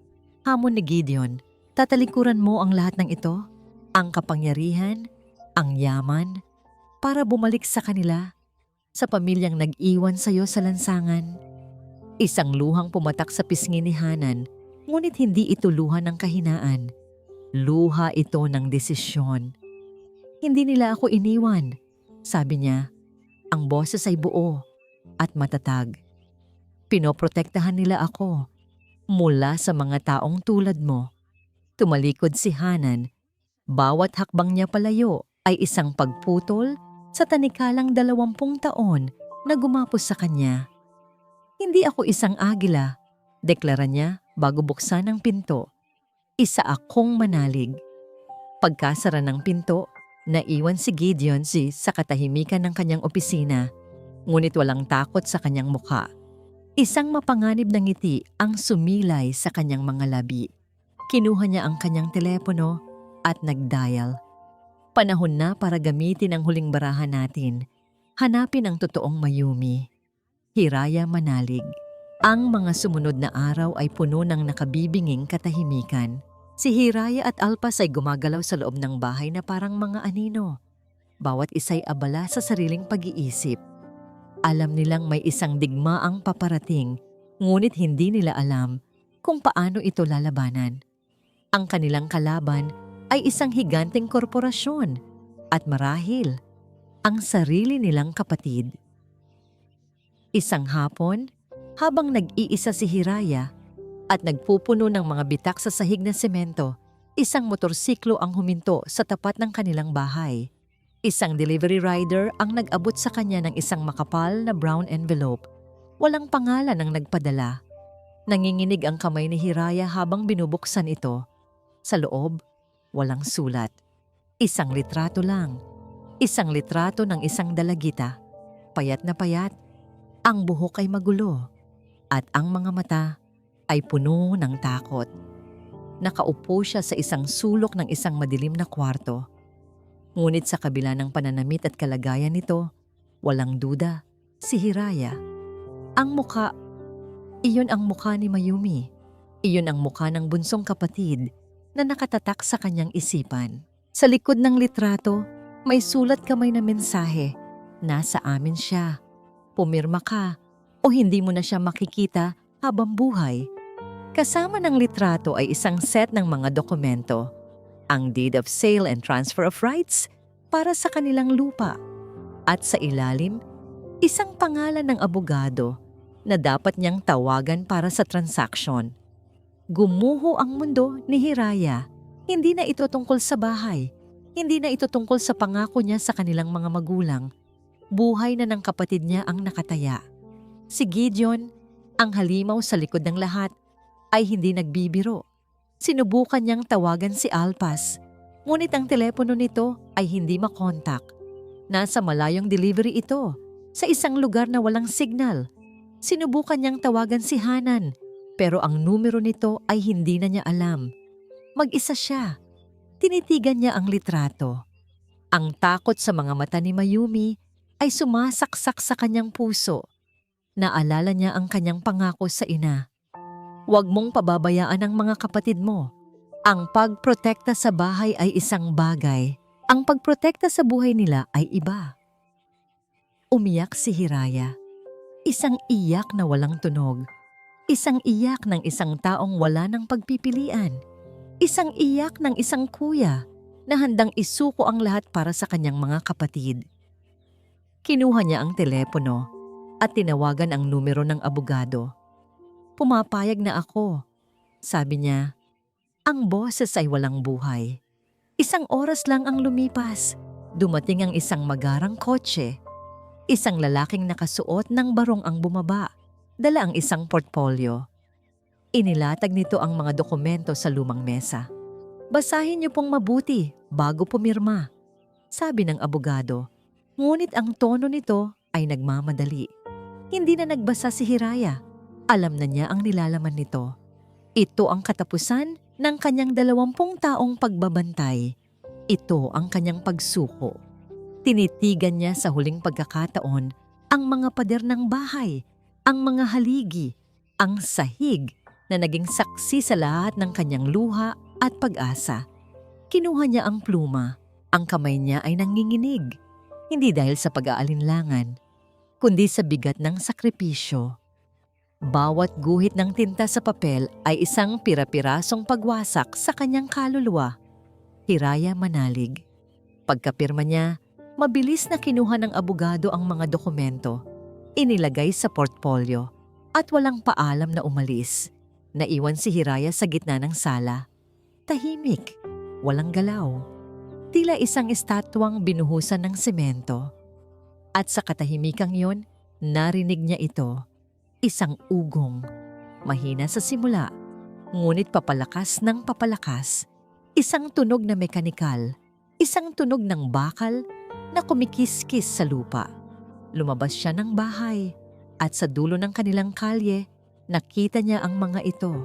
Hamon ni Gideon. "Tatalikuran mo ang lahat ng ito? Ang kapangyarihan, ang yaman, para bumalik sa kanila, sa pamilyang nag-iwan sa iyo sa lansangan?" Isang luhang pumatak sa pisngi ni Hanan, ngunit hindi ito luha ng kahinaan. Luha ito ng desisyon. "Hindi nila ako iniwan," sabi niya. Ang boses ay buo at matatag. "Pinoprotektahan nila ako mula sa mga taong tulad mo." Tumalikod si Hanan. Bawat hakbang niya palayo ay isang pagputol sa tanikalang 20 taon na gumapos sa kanya. "Hindi ako isang agila," deklara niya bago buksan ang pinto. "Isa akong manalig." Pagkasara ng pinto, naiwan si Gideon sa katahimikan ng kanyang opisina, ngunit walang takot sa kanyang mukha. Isang mapanganib na ngiti ang sumilay sa kanyang mga labi. Kinuha niya ang kanyang telepono at nag-dial. Panahon na para gamitin ang huling barahan natin. Hanapin ang totoong Mayumi. Hiraya Manalig. Ang mga sumunod na araw ay puno ng nakabibinging katahimikan. Si Hiraya at Alpas ay gumagalaw sa loob ng bahay na parang mga anino. Bawat isa'y abala sa sariling pag-iisip. Alam nilang may isang digmaang paparating, ngunit hindi nila alam kung paano ito lalabanan. Ang kanilang kalaban ay isang higanteng korporasyon at marahil ang sarili nilang kapatid. Isang hapon, habang nag-iisa si Hiraya at nagpupuno ng mga bitak sa sahig na semento, isang motorsiklo ang huminto sa tapat ng kanilang bahay. Isang delivery rider ang nag-abot sa kanya ng isang makapal na brown envelope. Walang pangalan ang nagpadala. Nanginginig ang kamay ni Hiraya habang binubuksan ito. Sa loob, walang sulat. Isang litrato lang. Isang litrato ng isang dalagita. Payat na payat. Ang buhok ay magulo. At ang mga mata ay puno ng takot. Nakaupo siya sa isang sulok ng isang madilim na kwarto. Ngunit sa kabila ng pananamit at kalagayan nito, walang duda, si Hiraya. Ang muka, iyon ang muka ni Mayumi. Iyon ang muka ng bunsong kapatid na nakatatak sa kanyang isipan. Sa likod ng litrato, may sulat kamay na mensahe. Nasa amin siya. Pumirma ka o hindi mo na siya makikita habang buhay. Kasama ng litrato ay isang set ng mga dokumento. Ang deed of sale and transfer of rights para sa kanilang lupa. At sa ilalim, isang pangalan ng abogado na dapat niyang tawagan para sa transaksyon. Gumuho ang mundo ni Hiraya. Hindi na ito tungkol sa bahay. Hindi na ito tungkol sa pangako niya sa kanilang mga magulang. Buhay na ng kapatid niya ang nakataya. Si Gideon, ang halimaw sa likod ng lahat, ay hindi nagbibiro. Sinubukan niyang tawagan si Alpas, ngunit ang telepono nito ay hindi makontak. Nasa malayong delivery ito, sa isang lugar na walang signal. Sinubukan niyang tawagan si Hanan, pero ang numero nito ay hindi na niya alam. Mag-isa siya. Tinitigan niya ang litrato. Ang takot sa mga mata ni Mayumi ay sumasaksak sa kanyang puso. Naalala niya ang kanyang pangako sa ina. Huwag mong pababayaan ang mga kapatid mo. Ang pagprotekta sa bahay ay isang bagay. Ang pagprotekta sa buhay nila ay iba. Umiyak si Hiraya. Isang iyak na walang tunog. Isang iyak ng isang taong wala ng pagpipilian. Isang iyak ng isang kuya na handang isuko ang lahat para sa kanyang mga kapatid. Kinuha niya ang telepono at tinawagan ang numero ng abogado. Pumapayag na ako. Sabi niya, ang boses ay walang buhay. Isang oras lang ang lumipas. Dumating ang isang magarang kotse. Isang lalaking nakasuot ng barong ang bumaba. Dala ang isang portfolio. Inilatag nito ang mga dokumento sa lumang mesa. Basahin niyo pong mabuti bago pumirma, sabi ng abogado. Ngunit ang tono nito ay nagmamadali. Hindi na nagbasa si Hiraya. Alam na niya ang nilalaman nito. Ito ang katapusan ng kanyang 20 taong pagbabantay. Ito ang kanyang pagsuko. Tinitigan niya sa huling pagkakataon ang mga pader ng bahay, ang mga haligi, ang sahig na naging saksi sa lahat ng kanyang luha at pag-asa. Kinuha niya ang pluma. Ang kamay niya ay nanginginig. Hindi dahil sa pag-aalinlangan, kundi sa bigat ng sakripisyo. Bawat guhit ng tinta sa papel ay isang pira-pirasong pagwasak sa kanyang kaluluwa. Hiraya manalig. Pagkapirma niya, mabilis na kinuha ng abogado ang mga dokumento. Inilagay sa portfolio at walang paalam na umalis. Naiwan si Hiraya sa gitna ng sala. Tahimik, walang galaw. Tila isang estatwang binuhusan ng semento. At sa katahimikang yon, narinig niya ito. Isang ugong. Mahina sa simula, ngunit papalakas ng papalakas. Isang tunog na mekanikal. Isang tunog ng bakal na kumikiskis sa lupa. Lumabas siya ng bahay at sa dulo ng kanilang kalye, nakita niya ang mga ito.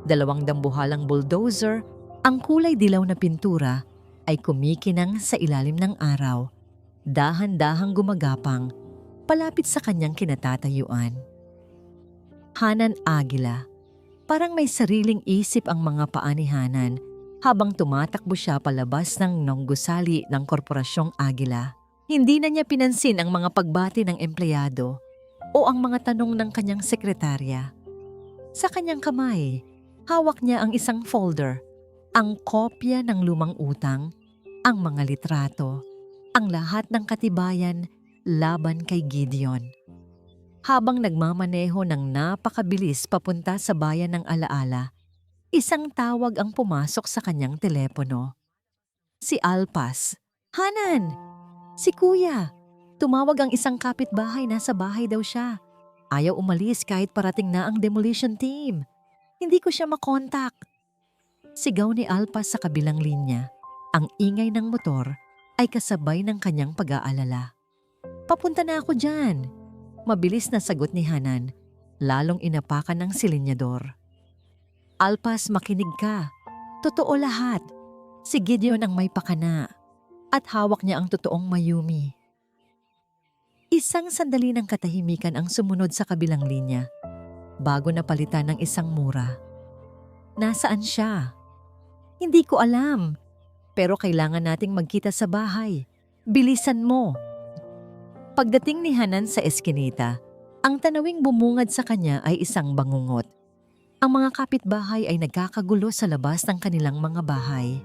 2 dambuhalang bulldozer, ang kulay dilaw na pintura ay kumikinang sa ilalim ng araw. Dahan-dahang gumagapang, palapit sa kanyang kinatatayuan. Hanan Aguila. Parang may sariling isip ang mga paa ni Hanan habang tumatakbo siya palabas ng gusali ng Korporasyong Aguila. Hindi na niya pinansin ang mga pagbati ng empleyado o ang mga tanong ng kanyang sekretarya. Sa kanyang kamay, hawak niya ang isang folder. Ang kopya ng lumang utang, ang mga litrato, ang lahat ng katibayan laban kay Gideon. Habang nagmamaneho ng napakabilis papunta sa bayan ng Alaala, isang tawag ang pumasok sa kanyang telepono. Si Alpas. "Hanan! Si Kuya! Tumawag ang isang kapitbahay, nasa bahay daw siya. Ayaw umalis kahit parating na ang demolition team. Hindi ko siya makontak." Sigaw ni Alpas sa kabilang linya. Ang ingay ng motor ay kasabay ng kanyang pag-aalala. "Papunta na ako dyan." Mabilis na sagot ni Hanan, lalong inapakan ng silinyador. "Alpas, makinig ka. Totoo lahat. Si Gideon ang may pakana at hawak niya ang totoong Mayumi." Isang sandali ng katahimikan ang sumunod sa kabilang linya bago napalitan ng isang mura. "Nasaan siya?" "Hindi ko alam. Pero kailangan nating magkita sa bahay. Bilisan mo." Pagdating ni Hanan sa eskinita, ang tanawing bumungad sa kanya ay isang bangungot. Ang mga kapitbahay ay nagkakagulo sa labas ng kanilang mga bahay.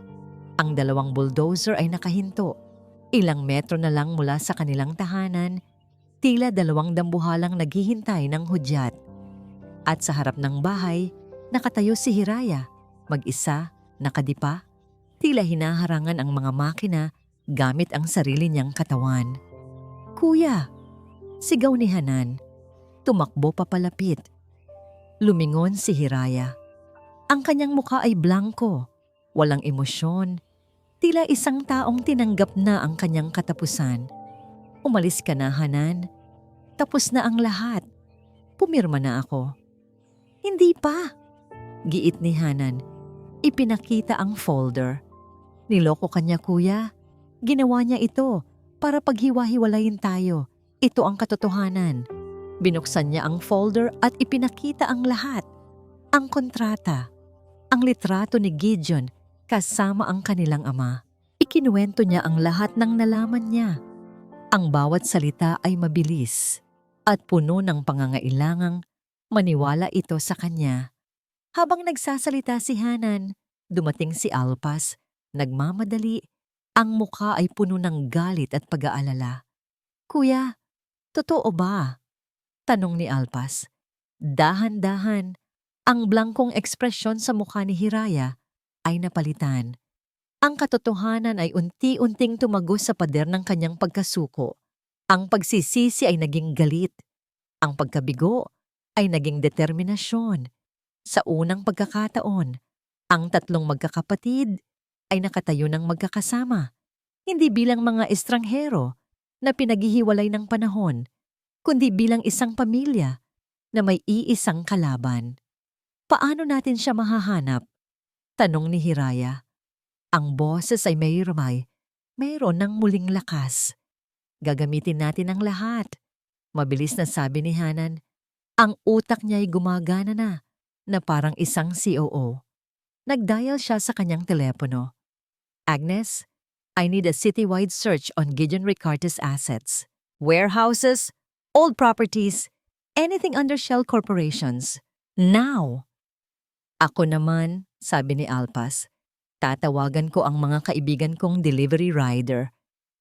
Ang dalawang bulldozer ay nakahinto. Ilang metro na lang mula sa kanilang tahanan, tila dalawang dambuhalang naghihintay ng hudyat. At sa harap ng bahay, nakatayo si Hiraya, mag-isa, nakadipa, tila hinaharangan ang mga makina gamit ang sarili niyang katawan. "Kuya!" Sigaw ni Hanan. Tumakbo papalapit. Lumingon si Hiraya. Ang kanyang mukha ay blanko, walang emosyon, tila isang taong tinanggap na ang kanyang katapusan. "Umalis ka na, Hanan. Tapos na ang lahat. Pumirma na ako." "Hindi pa," giit ni Hanan. Ipinakita ang folder. "Niloko kanya, kuya. Ginawa niya ito para paghiwa-hiwalayin tayo. Ito ang katotohanan." Binuksan niya ang folder at ipinakita ang lahat. Ang kontrata, ang litrato ni Gideon kasama ang kanilang ama. Ikinuwento niya ang lahat ng nalaman niya. Ang bawat salita ay mabilis at puno ng pangangailangang maniwala ito sa kanya. Habang nagsasalita si Hanan, dumating si Alpas, nagmamadali, ang mukha ay puno ng galit at pag-aalala. "Kuya, totoo ba?" tanong ni Alpas. Dahan-dahan, ang blangkong ekspresyon sa mukha ni Hiraya ay napalitan. Ang katotohanan ay unti-unting tumagos sa pader ng kanyang pagkasuko. Ang pagsisisi ay naging galit. Ang pagkabigo ay naging determinasyon. Sa unang pagkakataon, ang tatlong magkakapatid ay nakatayo ng magkakasama, hindi bilang mga estranghero na pinaghihiwalay ng panahon, kundi bilang isang pamilya na may iisang kalaban. "Paano natin siya mahahanap?" tanong ni Hiraya. Ang boses ay mayroon ng muling lakas. "Gagamitin natin ang lahat." Mabilis na sabi ni Hanan. Ang utak niya ay gumagana na parang isang COO. Nagdial siya sa kanyang telepono. "Agnes, I need a citywide search on Gideon Ricarte's assets. Warehouses, old properties, anything under shell corporations. Now!" "Ako naman," sabi ni Alpas, "tatawagan ko ang mga kaibigan kong delivery rider.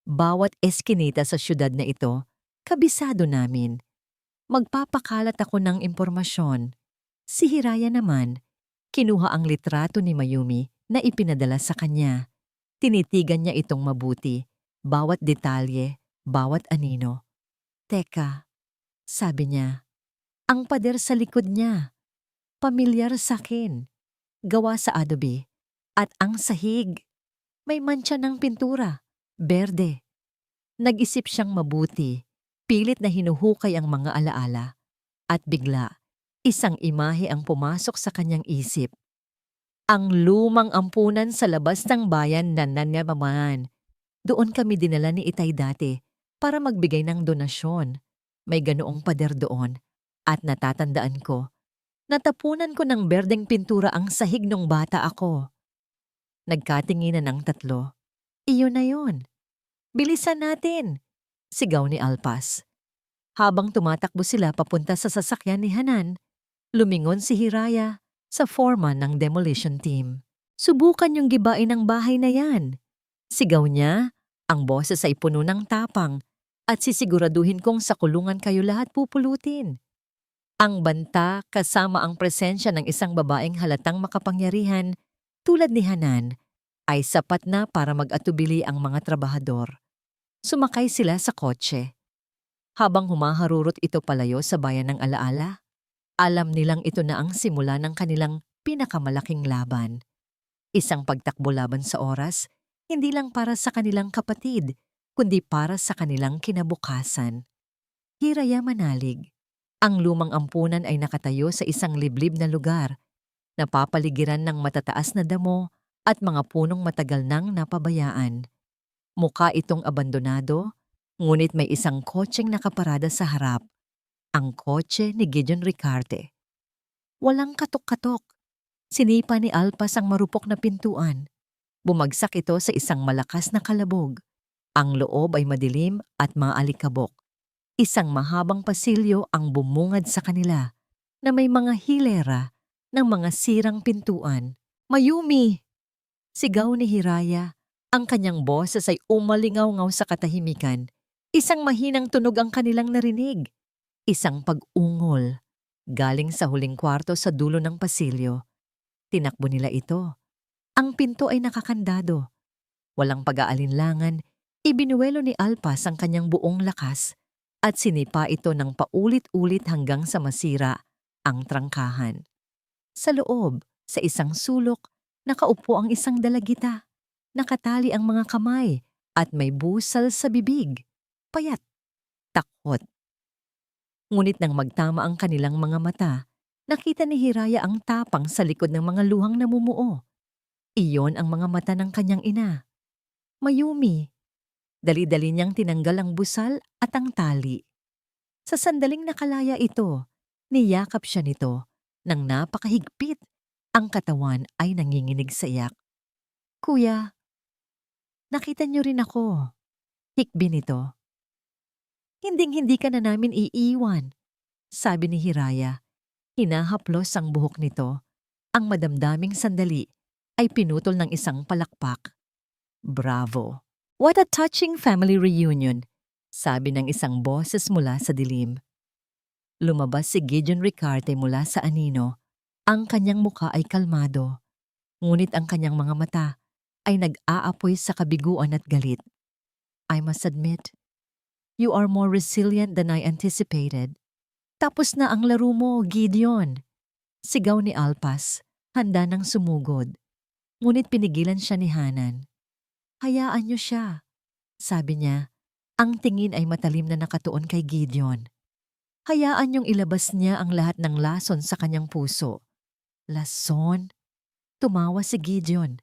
Bawat eskinita sa syudad na ito, kabisado namin. Magpapakalat ako ng impormasyon." Si Hiraya naman, kinuha ang litrato ni Mayumi na ipinadala sa kanya. Tinitigan niya itong mabuti, bawat detalye, bawat anino. "Teka," sabi niya, "ang pader sa likod niya. Pamilyar sa akin. Gawa sa adobe. At ang sahig, may mantsa ng pintura, berde." Nag-isip siyang mabuti, pilit na hinuhukay ang mga alaala. At bigla, isang imahe ang pumasok sa kanyang isip. Ang lumang ampunan sa labas ng bayan na Nanyamaman. Doon kami dinala ni Itay dati para magbigay ng donasyon. May ganoong pader doon. At natatandaan ko, natapunan ko ng berdeng pintura ang sahig nung bata ako. Nagkatinginan ng tatlo. "Iyon na yun. Bilisan natin!" sigaw ni Alpas. Habang tumatakbo sila papunta sa sasakyan ni Hanan, lumingon si Hiraya sa foreman ng demolition team. Subukan niyong gibain ang bahay na yan. Sigaw niya, ang boses ay puno ng tapang at sisiguraduhin kong sa kulungan kayo lahat pupulutin. Ang banta kasama ang presensya ng isang babaeng halatang makapangyarihan tulad ni Hanan ay sapat na para mag-atubili ang mga trabahador. Sumakay sila sa kotse. Habang humaharurot ito palayo sa bayan ng alaala, alam nilang ito na ang simula ng kanilang pinakamalaking laban. Isang pagtakbo laban sa oras, hindi lang para sa kanilang kapatid, kundi para sa kanilang kinabukasan. Hiraya Manalig. Ang lumang ampunan ay nakatayo sa isang liblib na lugar, napapaligiran ng matataas na damo at mga punong matagal nang napabayaan. Mukha itong abandonado, ngunit may isang kotseng nakaparada sa harap. Ang kotse ni Gideon Ricarte. Walang katok-katok. Sinipa ni Alpas ang marupok na pintuan. Bumagsak ito sa isang malakas na kalabog. Ang loob ay madilim at maalikabok. Isang mahabang pasilyo ang bumungad sa kanila na may mga hilera ng mga sirang pintuan. Mayumi! Sigaw ni Hiraya. Ang kanyang boses ay umalingaw-ngaw sa katahimikan. Isang mahinang tunog ang kanilang narinig. Isang pag-ungol. Galing sa huling kwarto sa dulo ng pasilyo. Tinakbo nila ito. Ang pinto ay nakakandado. Walang pag-aalinlangan, ibinuwelo ni Alpas ang kanyang buong lakas at sinipa ito ng paulit-ulit hanggang sa masira ang trangkahan. Sa loob, sa isang sulok, nakaupo ang isang dalagita. Nakatali ang mga kamay at may busal sa bibig. Payat. Takot. Ngunit nang magtama ang kanilang mga mata, nakita ni Hiraya ang tapang sa likod ng mga luhang namumuo. Iyon ang mga mata ng kanyang ina. Mayumi. Dali-dali niyang tinanggal ang busal at ang tali. Sa sandaling nakalaya ito, niyakap siya nito nang napakahigpit. Ang katawan ay nanginginig sa iyak. Kuya, nakita niyo rin ako. Hikbi nito. Hinding-hindi ka na namin iiwan, sabi ni Hiraya. Hinahaplos ang buhok nito. Ang madamdaming sandali ay pinutol ng isang palakpak. Bravo! What a touching family reunion, sabi ng isang boses mula sa dilim. Lumabas si Gideon Ricarte mula sa anino. Ang kanyang mukha ay kalmado, ngunit ang kanyang mga mata ay nag-aapoy sa kabiguan at galit. I must admit, you are more resilient than I anticipated. Tapos na ang laro mo, Gideon. Sigaw ni Alpas, handa nang sumugod. Ngunit pinigilan siya ni Hanan. Hayaan niyo siya, sabi niya. Ang tingin ay matalim na nakatuon kay Gideon. Hayaan niyong ilabas niya ang lahat ng lason sa kanyang puso. Lason? Tumawa si Gideon.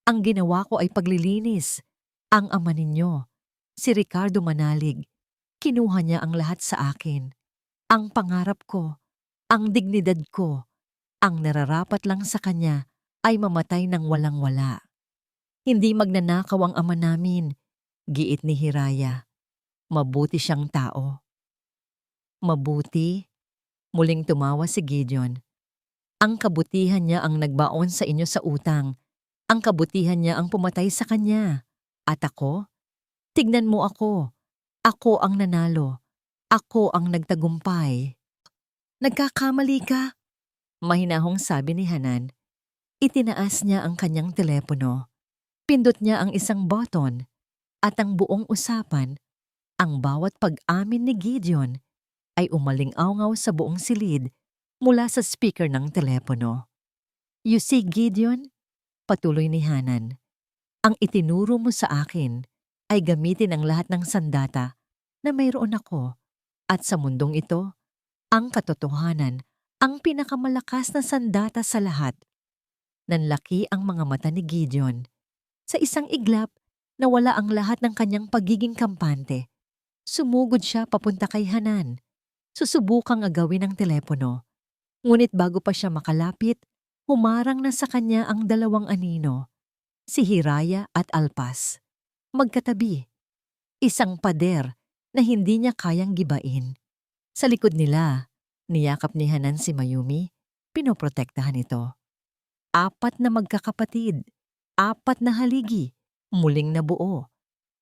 Ang ginawa ko ay paglilinis. Ang ama ninyo, si Ricardo Manalig, kinuha niya ang lahat sa akin. Ang pangarap ko, ang dignidad ko, ang nararapat lang sa kanya ay mamatay ng walang-wala. Hindi magnanakaw ang ama namin, giit ni Hiraya. Mabuti siyang tao. Mabuti? Muling tumawa si Gideon. Ang kabutihan niya ang nagbaon sa inyo sa utang. Ang kabutihan niya ang pumatay sa kanya. At ako? Tignan mo ako. Ako ang nanalo. Ako ang nagtagumpay. Nagkakamali ka? Mahinahong sabi ni Hanan. Itinaas niya ang kanyang telepono. Pindot niya ang isang button. At ang buong usapan, ang bawat pag-amin ni Gideon, ay umaling-awngaw sa buong silid mula sa speaker ng telepono. You see, Gideon, patuloy ni Hanan, ang itinuro mo sa akin ay gamitin ang lahat ng sandata na mayroon ako. At sa mundong ito, ang katotohanan ang pinakamalakas na sandata sa lahat. Nanlaki ang mga mata ni Gideon. Sa isang iglap, nawala ang lahat ng kanyang pagiging kampante. Sumugod siya papunta kay Hanan. Susubukang agawin ang telepono. Ngunit bago pa siya makalapit, humarang na sa kanya ang dalawang anino, si Hiraya at Alpas. Magkatabi. Isang pader na hindi niya kayang gibain. Sa likod nila, niyakap ni Hanan si Mayumi, pinoprotektahan ito. 4 na magkakapatid, 4 na haligi, muling nabuo.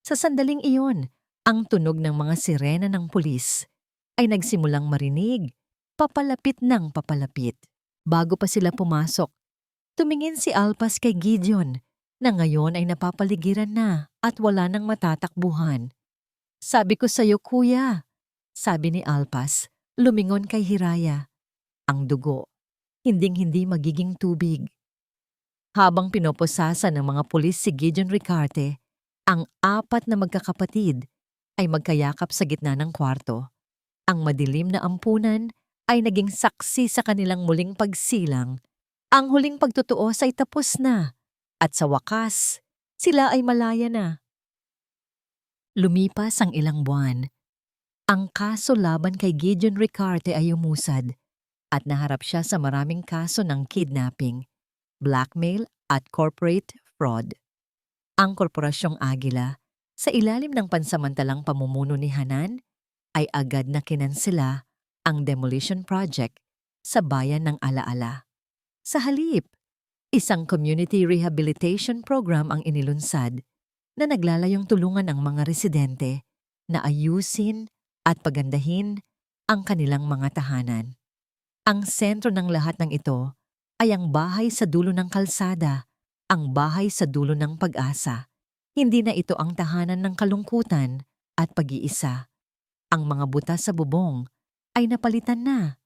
Sa sandaling iyon, ang tunog ng mga sirena ng pulis ay nagsimulang marinig, papalapit ng papalapit. Bago pa sila pumasok, tumingin si Alpas kay Gideon na ngayon ay napapaligiran na at wala nang matatakbuhan. "Sabi ko sa'yo, kuya," sabi ni Alpas, lumingon kay Hiraya. Ang dugo, hinding-hindi magiging tubig. Habang pinoposasa ng mga pulis si Gideon Ricarte, ang 4 na magkakapatid ay magkayakap sa gitna ng kwarto. Ang madilim na ampunan ay naging saksi sa kanilang muling pagsilang. Ang huling pagtutuos ay tapos na, at sa wakas, sila ay malaya na. Lumipas ang ilang buwan. Ang kaso laban kay Gideon Ricarte ay umusad at naharap siya sa maraming kaso ng kidnapping, blackmail at corporate fraud. Ang Korporasyong Agila, sa ilalim ng pansamantalang pamumuno ni Hanan, ay agad na kinansela ang demolition project sa bayan ng Alaala. Sa halip, isang community rehabilitation program ang inilunsad na naglalayong tulungan ang mga residente na ayusin at pagandahin ang kanilang mga tahanan. Ang sentro ng lahat ng ito ay ang bahay sa dulo ng kalsada, ang bahay sa dulo ng pag-asa. Hindi na ito ang tahanan ng kalungkutan at pag-iisa. Ang mga butas sa bubong ay napalitan na.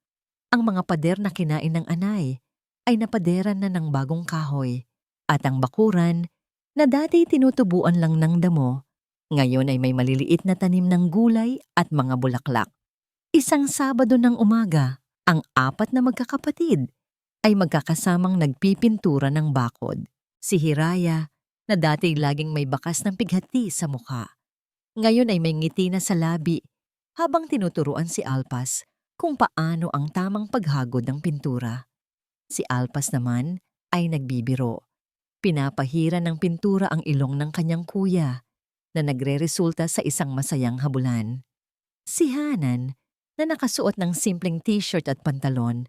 Ang mga pader na kinain ng anay ay napaderan na ng bagong kahoy. At ang bakuran na dati tinutubuan lang ng damo, ngayon ay may maliliit na tanim ng gulay at mga bulaklak. Isang Sabado ng umaga, ang 4 na magkakapatid ay magkakasamang nagpipintura ng bakod. Si Hiraya, na dati laging may bakas ng pighati sa mukha, ngayon ay may ngiti na sa labi habang tinuturuan si Alpas kung paano ang tamang paghagod ng pintura. Si Alpas naman ay nagbibiro. Pinapahiran ng pintura ang ilong ng kanyang kuya na nagreresulta sa isang masayang habulan. Si Hanan, na nakasuot ng simpleng t-shirt at pantalon,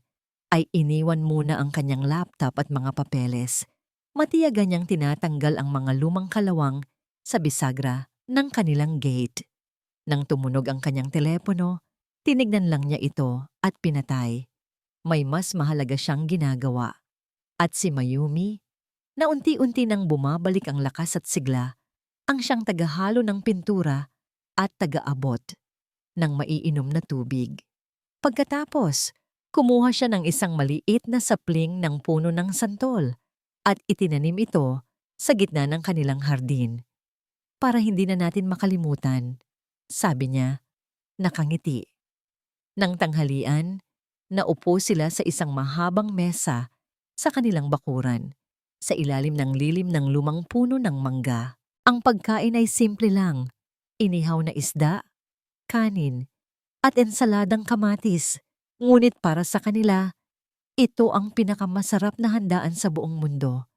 ay iniwan muna ang kanyang laptop at mga papeles. Matiyaga niyang tinatanggal ang mga lumang kalawang sa bisagra ng kanilang gate. Nang tumunog ang kanyang telepono, tinignan lang niya ito at pinatay. May mas mahalaga siyang ginagawa. At si Mayumi, na unti-unti nang bumabalik ang lakas at sigla, ang siyang tagahalo ng pintura at taga-abot ng maiinom na tubig. Pagkatapos, kumuha siya ng isang maliit na sapling ng puno ng santol at itinanim ito sa gitna ng kanilang hardin. "Para hindi na natin makalimutan," sabi niya, nakangiti. Nang tanghalian, naupo sila sa isang mahabang mesa sa kanilang bakuran, sa ilalim ng lilim ng lumang puno ng mangga. Ang pagkain ay simple lang, inihaw na isda, kanin, at ensaladang kamatis. Ngunit para sa kanila, ito ang pinakamasarap na handaan sa buong mundo.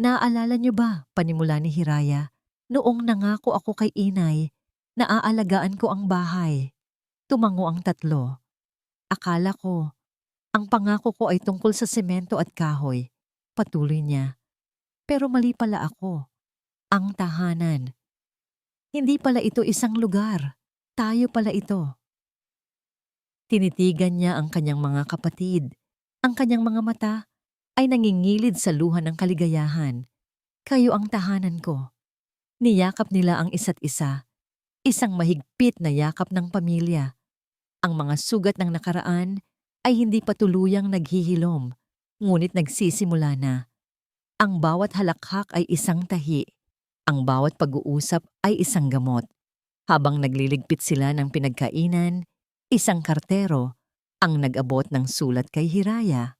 "Naaalala niyo ba," panimula ni Hiraya, "noong nangako ako kay inay na aalagaan ko ang bahay?" Tumango ang tatlo. "Akala ko, ang pangako ko ay tungkol sa semento at kahoy," patuloy niya. "Pero mali pala ako. Ang tahanan. Hindi pala ito isang lugar. Tayo pala ito." Tinitigan niya ang kanyang mga kapatid. Ang kanyang mga mata ay nangingilid sa luha ng kaligayahan. "Kayo ang tahanan ko." Niyakap nila ang isa't isa. Isang mahigpit na yakap ng pamilya. Ang mga sugat ng nakaraan ay hindi pa tuluyang naghihilom, ngunit nagsisimula na. Ang bawat halakhak ay isang tahi. Ang bawat pag-uusap ay isang gamot. Habang nagliligpit sila ng pinagkainan, isang kartero ang nag-abot ng sulat kay Hiraya.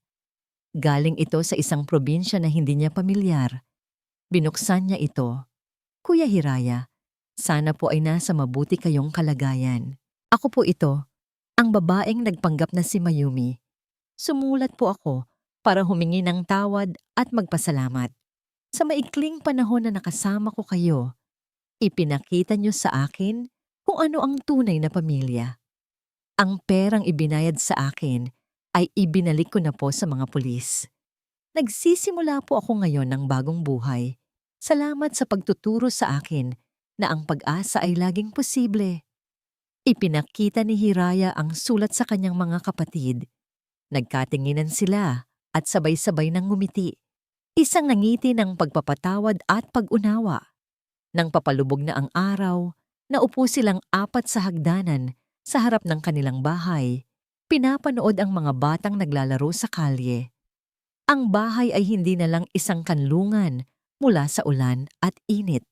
Galing ito sa isang probinsya na hindi niya pamilyar. Binuksan niya ito. "Kuya Hiraya, sana po ay nasa mabuti kayong kalagayan. Ako po ito, ang babaeng nagpanggap na si Mayumi. Sumulat po ako para humingi ng tawad at magpasalamat. Sa maikling panahon na nakasama ko kayo, ipinakita niyo sa akin kung ano ang tunay na pamilya. Ang perang ibinayad sa akin ay ibinalik ko na po sa mga pulis. Nagsisimula po ako ngayon ng bagong buhay. Salamat sa pagtuturo sa akin na ang pag-asa ay laging posible. Ipinakita ni Hiraya ang sulat sa kanyang mga kapatid. Nagkatinginan sila at sabay-sabay nang ngumiti. Isang ngiti ng pagpapatawad at pag-unawa. Nang papalubog na ang araw, naupo silang apat sa hagdanan sa harap ng kanilang bahay. Pinapanood ang mga batang naglalaro sa kalye. Ang bahay ay hindi na lang isang kanlungan mula sa ulan at init.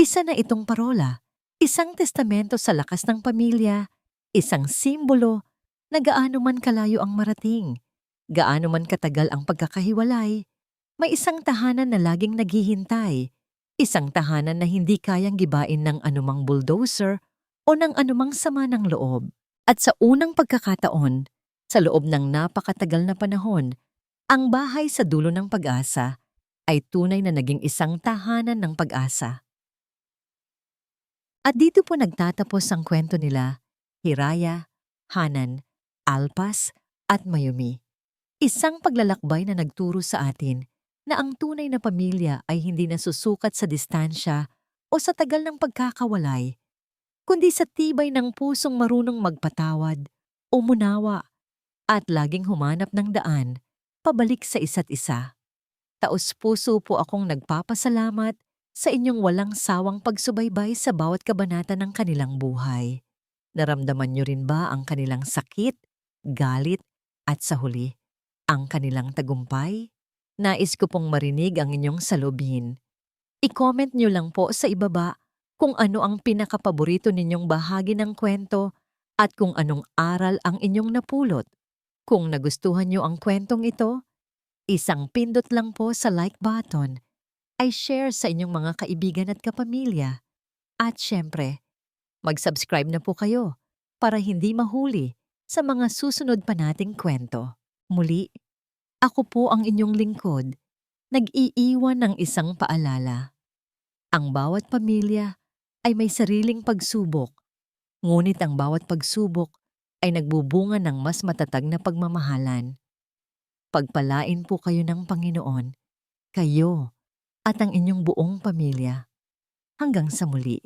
Isa na itong parola, isang testamento sa lakas ng pamilya, isang simbolo na gaano man kalayo ang marating, gaano man katagal ang pagkakahiwalay, may isang tahanan na laging naghihintay, isang tahanan na hindi kayang gibain ng anumang bulldozer o ng anumang sama ng loob. At sa unang pagkakataon, sa loob ng napakatagal na panahon, ang bahay sa dulo ng pag-asa ay tunay na naging isang tahanan ng pag-asa. At dito po nagtatapos ang kwento nila, Hiraya, Hanan, Alpas at Mayumi. Isang paglalakbay na nagturo sa atin na ang tunay na pamilya ay hindi nasusukat sa distansya o sa tagal ng pagkakawalay, kundi sa tibay ng pusong marunong magpatawad o munawa at laging humanap ng daan pabalik sa isa't isa. Taos-puso po akong nagpapasalamat sa inyong walang sawang pagsubaybay sa bawat kabanata ng kanilang buhay. Naramdaman niyo rin ba ang kanilang sakit, galit, at sa huli, ang kanilang tagumpay? Nais ko pong marinig ang inyong salubin. I-comment niyo lang po sa ibaba kung ano ang pinakapaborito ninyong bahagi ng kwento at kung anong aral ang inyong napulot. Kung nagustuhan niyo ang kwentong ito, isang pindot lang po sa like button ay share sa inyong mga kaibigan at kapamilya. At syempre, mag-subscribe na po kayo para hindi mahuli sa mga susunod pa nating kwento. Muli, ako po ang inyong lingkod, nag-iiwan ng isang paalala. Ang bawat pamilya ay may sariling pagsubok, ngunit ang bawat pagsubok ay nagbubunga ng mas matatag na pagmamahalan. Pagpalain po kayo ng Panginoon, kayo at ang inyong buong pamilya. Hanggang sa muli.